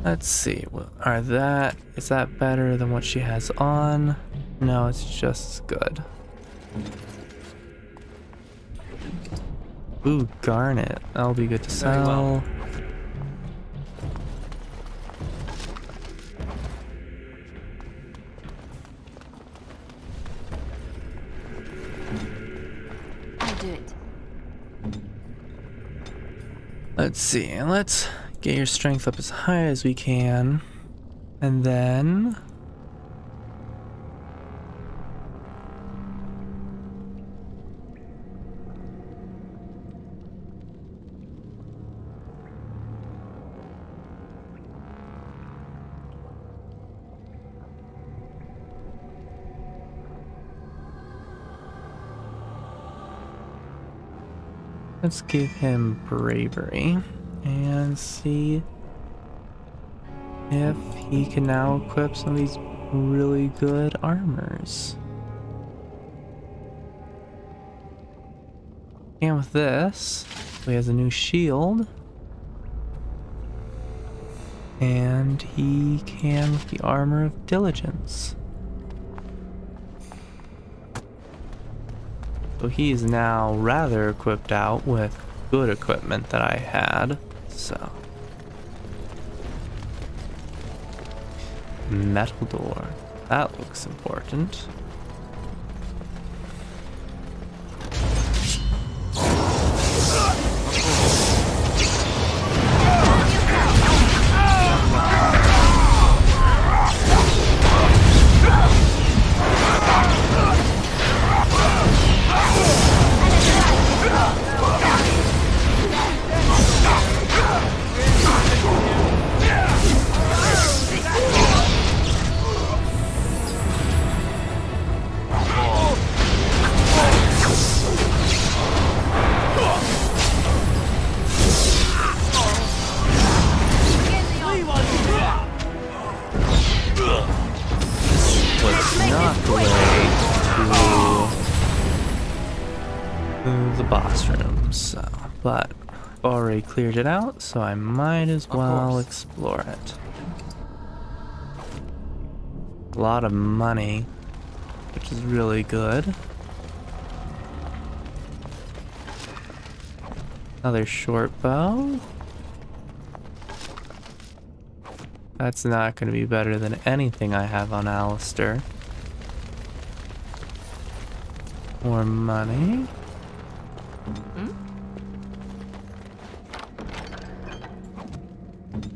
Let's see. Is that better than what she has on? No, it's just as good. Ooh, garnet. That'll be good to sell. Well. I'll do it. Let's see. Let's get your strength up as high as we can. And then Let's give him bravery and see if he can now equip some of these really good armors. And with this, he has a new shield. And he can with the armor of diligence. So he's now rather equipped out with good equipment that I had. So metal door. That looks important. Not the way to the boss room, so, but I've already cleared it out, so I might as well explore it. A lot of money, which is really good. Another short bow. That's not going to be better than anything I have on Alistair. More money.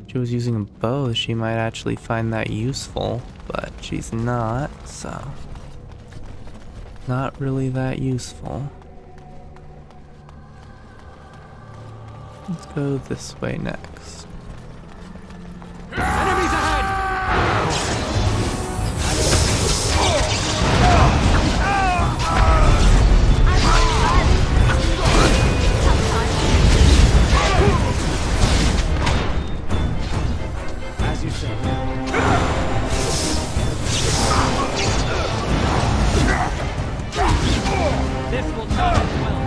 She was using a bow, she might actually find that useful, but she's not, so not really that useful. Let's go this way next. Enemies ahead! As you say. This will not end well.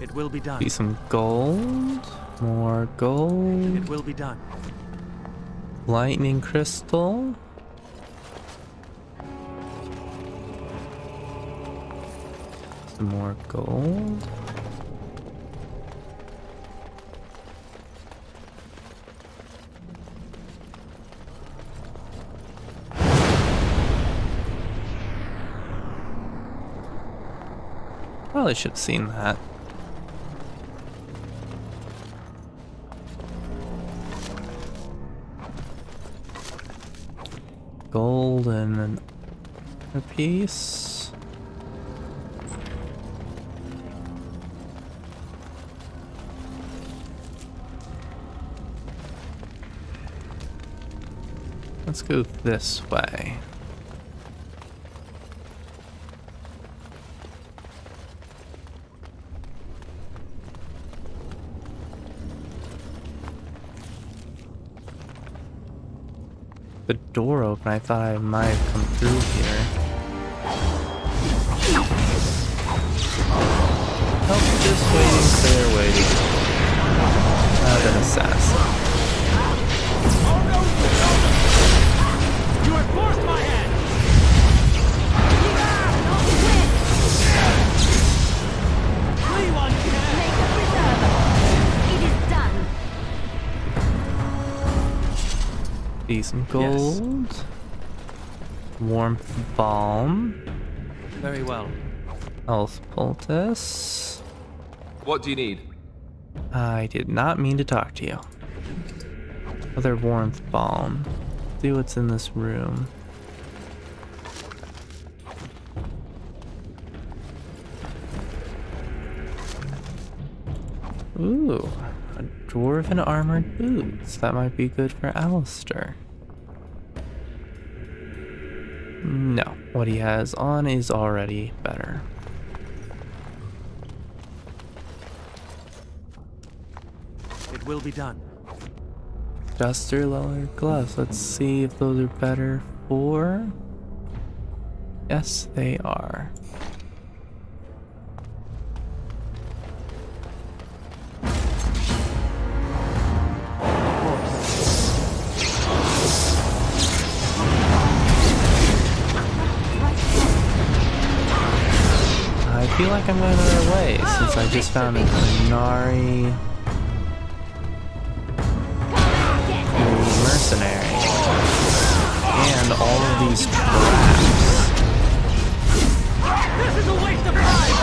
It will be done. See some gold, more gold. It will be done. Lightning crystal. Some more gold. Probably should have seen that. Gold and a piece. Let's go this way. The door open. I thought I might have come through here. Nope, just waiting, clear waiting. Not an assassin. You have forced my hand! Make a preserve. It is done. See some gold. Warmth Balm. Very well. Health Poultice. What do you need? I did not mean to talk to you. Other Warmth Balm. See what's in this room. Ooh, a dwarven armored boots. That might be good for Alistair. No, what he has on is already better. It will be done. Duster leather gloves. Let's see if those are better for... Yes, they are. I feel like I'm going another way since I just found a Inari mercenary and all of these traps. This is a waste of time!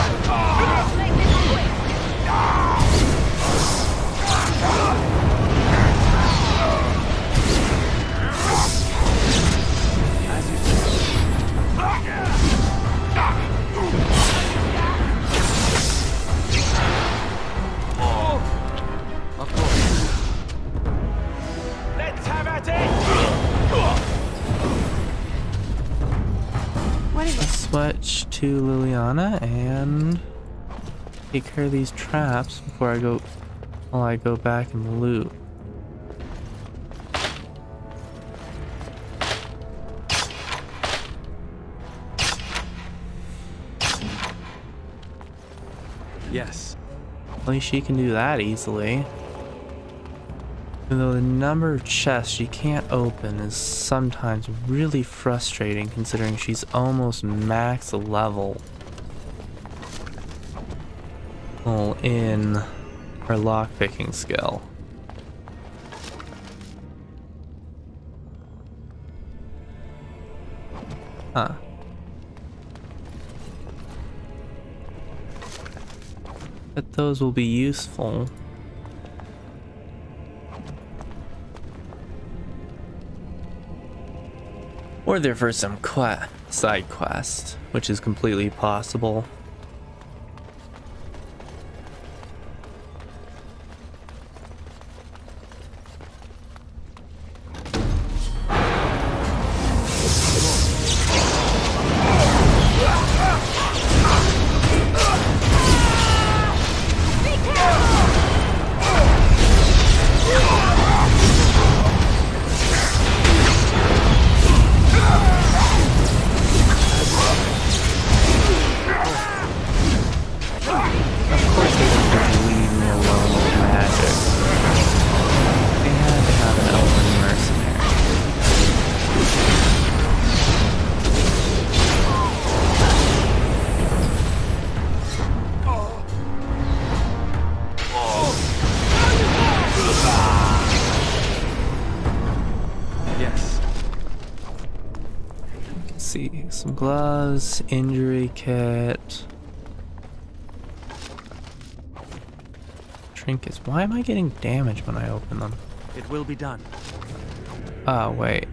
Of course. Let's have at it! Let's switch to Liliana and take care of these traps before I go back and loot. Yes. At least she can do that easily. Even though the number of chests she can't open is sometimes really frustrating considering she's almost max level in her lockpicking skill. Huh. But those will be useful. Or they're for some side quest, which is completely possible. See, some gloves, injury kit, trinkets. Why am I getting damage when I open them? It will be done. Oh, wait.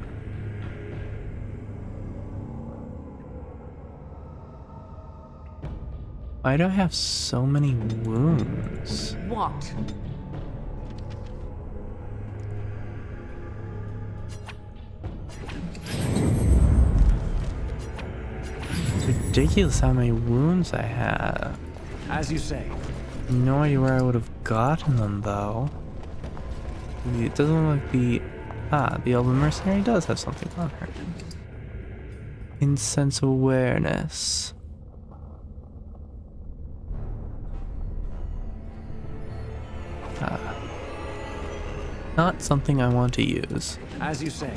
Why do I have so many wounds? What? Ridiculous how many wounds I have. As you say. No idea where I would have gotten them though. It doesn't look like the Elven Mercenary does have something on her. Insense awareness. Not something I want to use. As you say.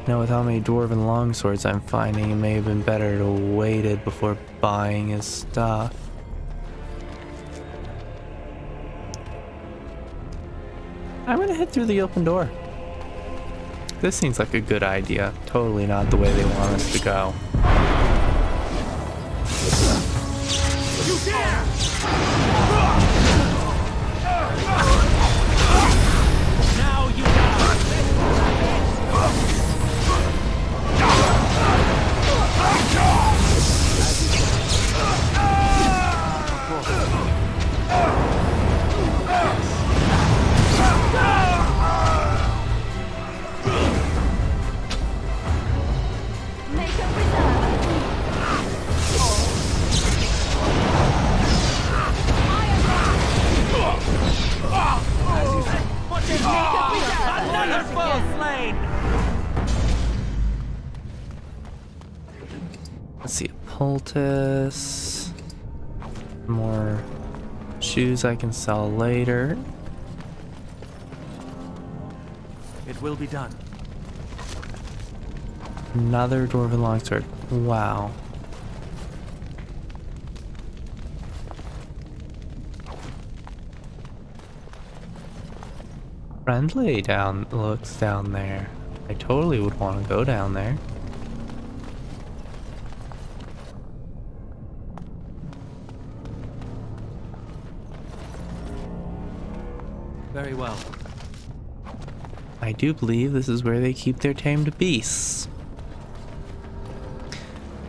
Now with how many dwarven longswords I'm finding, it may have been better to waited before buying his stuff. I'm gonna head through the open door. This seems like a good idea. Totally not the way they want us to go. You dare! Now you another foe slain! Let's see, a poultice. More shoes I can sell later. It will be done. Another dwarven longsword. Wow. Friendly looks down there. I totally would want to go down there. Very well. I do believe this is where they keep their tamed beasts.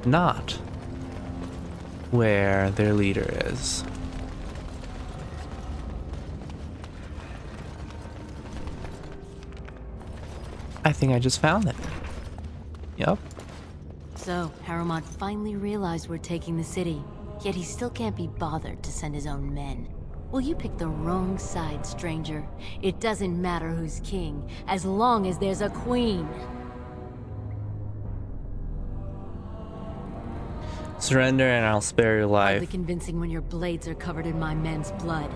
Not where their leader is. I think I just found it. Yep. So, Harrowmont finally realized we're taking the city, yet he still can't be bothered to send his own men. Well, you picked the wrong side, stranger. It doesn't matter who's king, as long as there's a queen. Surrender and I'll spare your Hardly life. convincing when your blades are covered in my men's blood.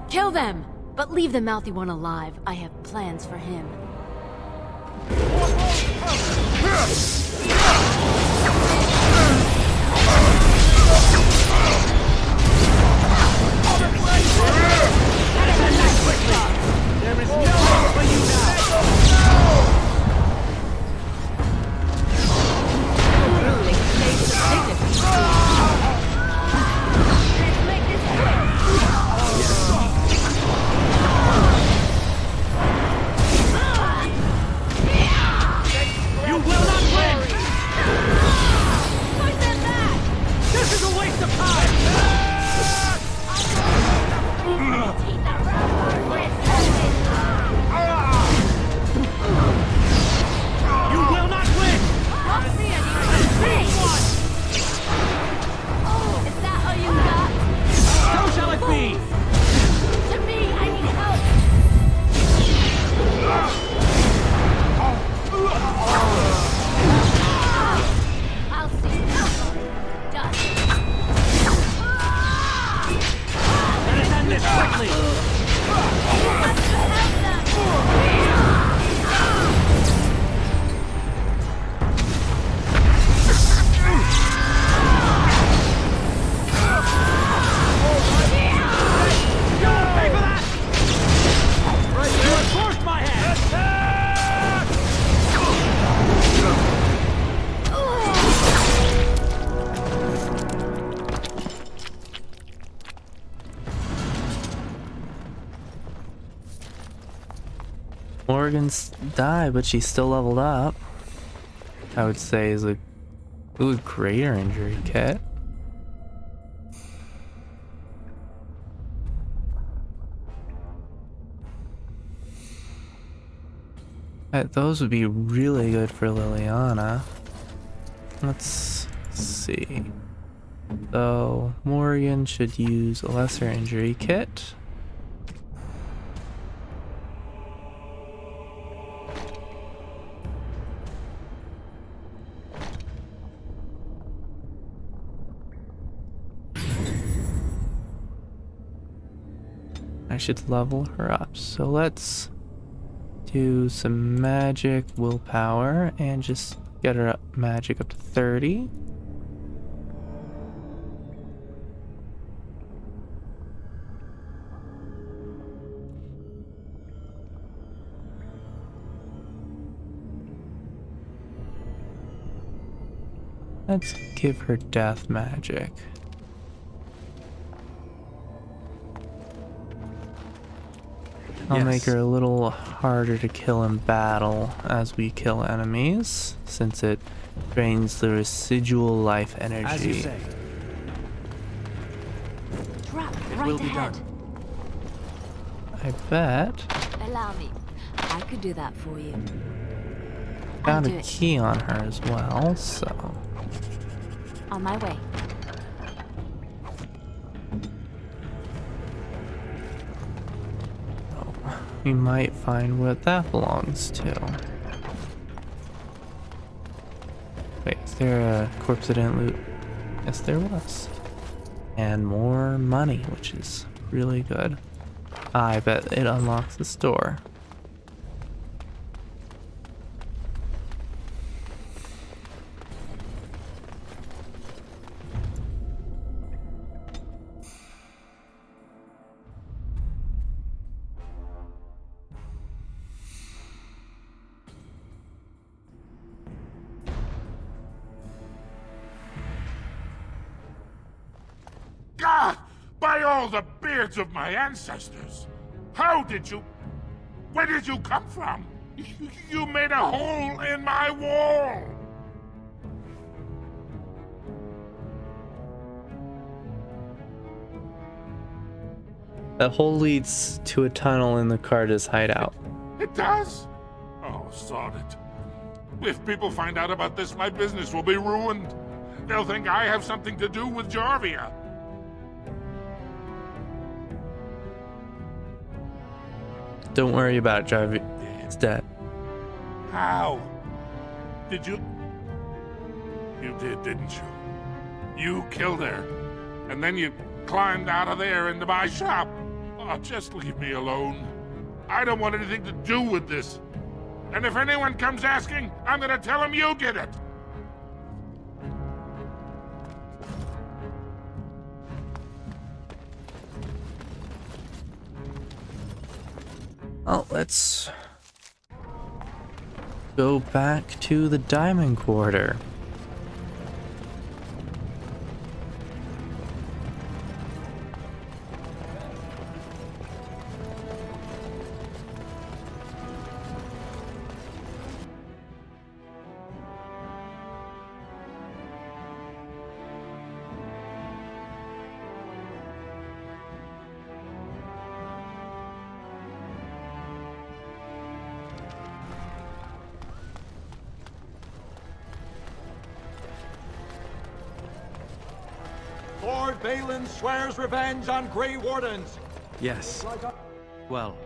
Kill them! But leave the mouthy one alive. I have plans for him. There is no hope for you now! You will not win! This is a waste of time! You will not win! Is that all you got? So shall it be! To me, I need help! I'll see you. Done. Let us end this quickly! You want to pay for that? Right, you enforced my hand! Morgan's died, but she's still leveled up. I would say is a greater injury kit. Those would be really good for Liliana. Let's see. So Morgan should use a lesser injury kit. I should level her up. So let's do some magic willpower and just get her magic up to 30. Let's give her death magic. I'll make her a little harder to kill in battle as we kill enemies, since it drains the residual life energy. As you say. Trap It right will be ahead. done. I bet. Allow me. I could do that for you. Got do a it. key on her as well, so. On my way. We might find what that belongs to. Wait, is there a corpse I didn't loot? Yes, there was. And more money, which is really good. I bet it unlocks the store. God! By all the beards of my ancestors! How did you... Where did you come from? You made a hole in my wall! That hole leads to a tunnel in the Carda's hideout. It does? Oh, sod it. If people find out about this, my business will be ruined. They'll think I have something to do with Jarvia. Don't worry about it, Jarvia. It's dead. How? Did you... You did, didn't you? You killed her. And then you climbed out of there into my shop. Oh, just leave me alone. I don't want anything to do with this. And if anyone comes asking, I'm gonna tell them you did it. Oh, let's go back to the Diamond Quarter. Lord Balin swears revenge on Grey Wardens. Yes. Well.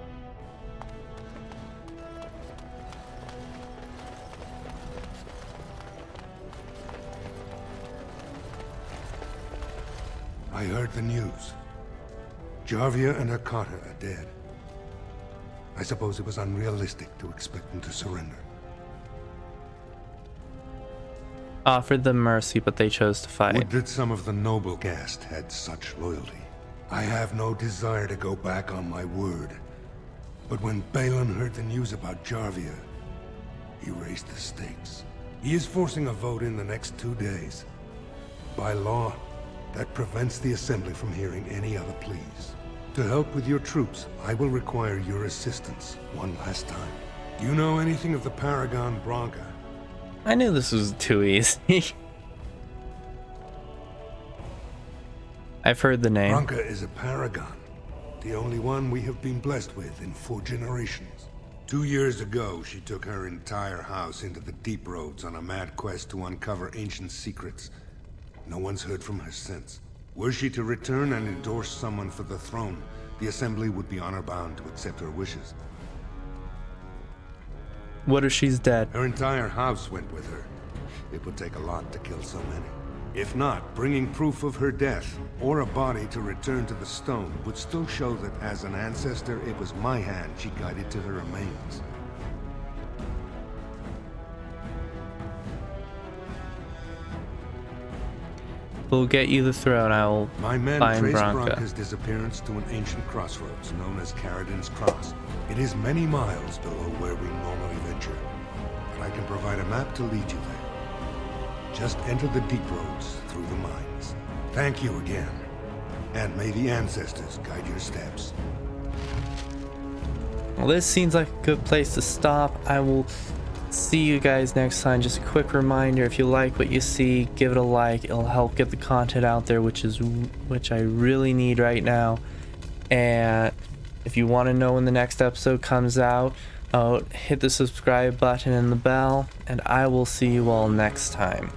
I heard the news. Jarvia and her Carter are dead. I suppose it was unrealistic to expect them to surrender. Offered them mercy, but they chose to fight. Would that some of the noble caste had such loyalty. I have no desire to go back on my word. But when Balin heard the news about Jarvia, he raised the stakes. He is forcing a vote in the next 2 days. By law, that prevents the Assembly from hearing any other pleas. To help with your troops, I will require your assistance one last time. Do you know anything of the Paragon Branca? I knew this was too easy. I've heard the name. Branca is a paragon, the only one we have been blessed with in 4 generations. 2 years ago, she took her entire house into the deep roads on a mad quest to uncover ancient secrets. No one's heard from her since. Were she to return and endorse someone for the throne, the Assembly would be honor-bound to accept her wishes. What if she's dead? Her entire house went with her. It would take a lot to kill so many. If not, bringing proof of her death, or a body to return to the stone, would still show that as an ancestor, it was my hand she guided to her remains. We'll get you the throne. I'll My men find traced Branca. Branca's disappearance to an ancient crossroads known as Caradin's Cross. It is many miles below where we normally venture, but I can provide a map to lead you there. Just enter the deep roads through the mines. Thank you again. And may the ancestors guide your steps. Well, this seems like a good place to stop. I will see you guys next time. Just a quick reminder, if you like what you see, give it a like. It'll help get the content out there, which I really need right now. And if you want to know when the next episode comes out, hit the subscribe button and the bell, and I will see you all next time.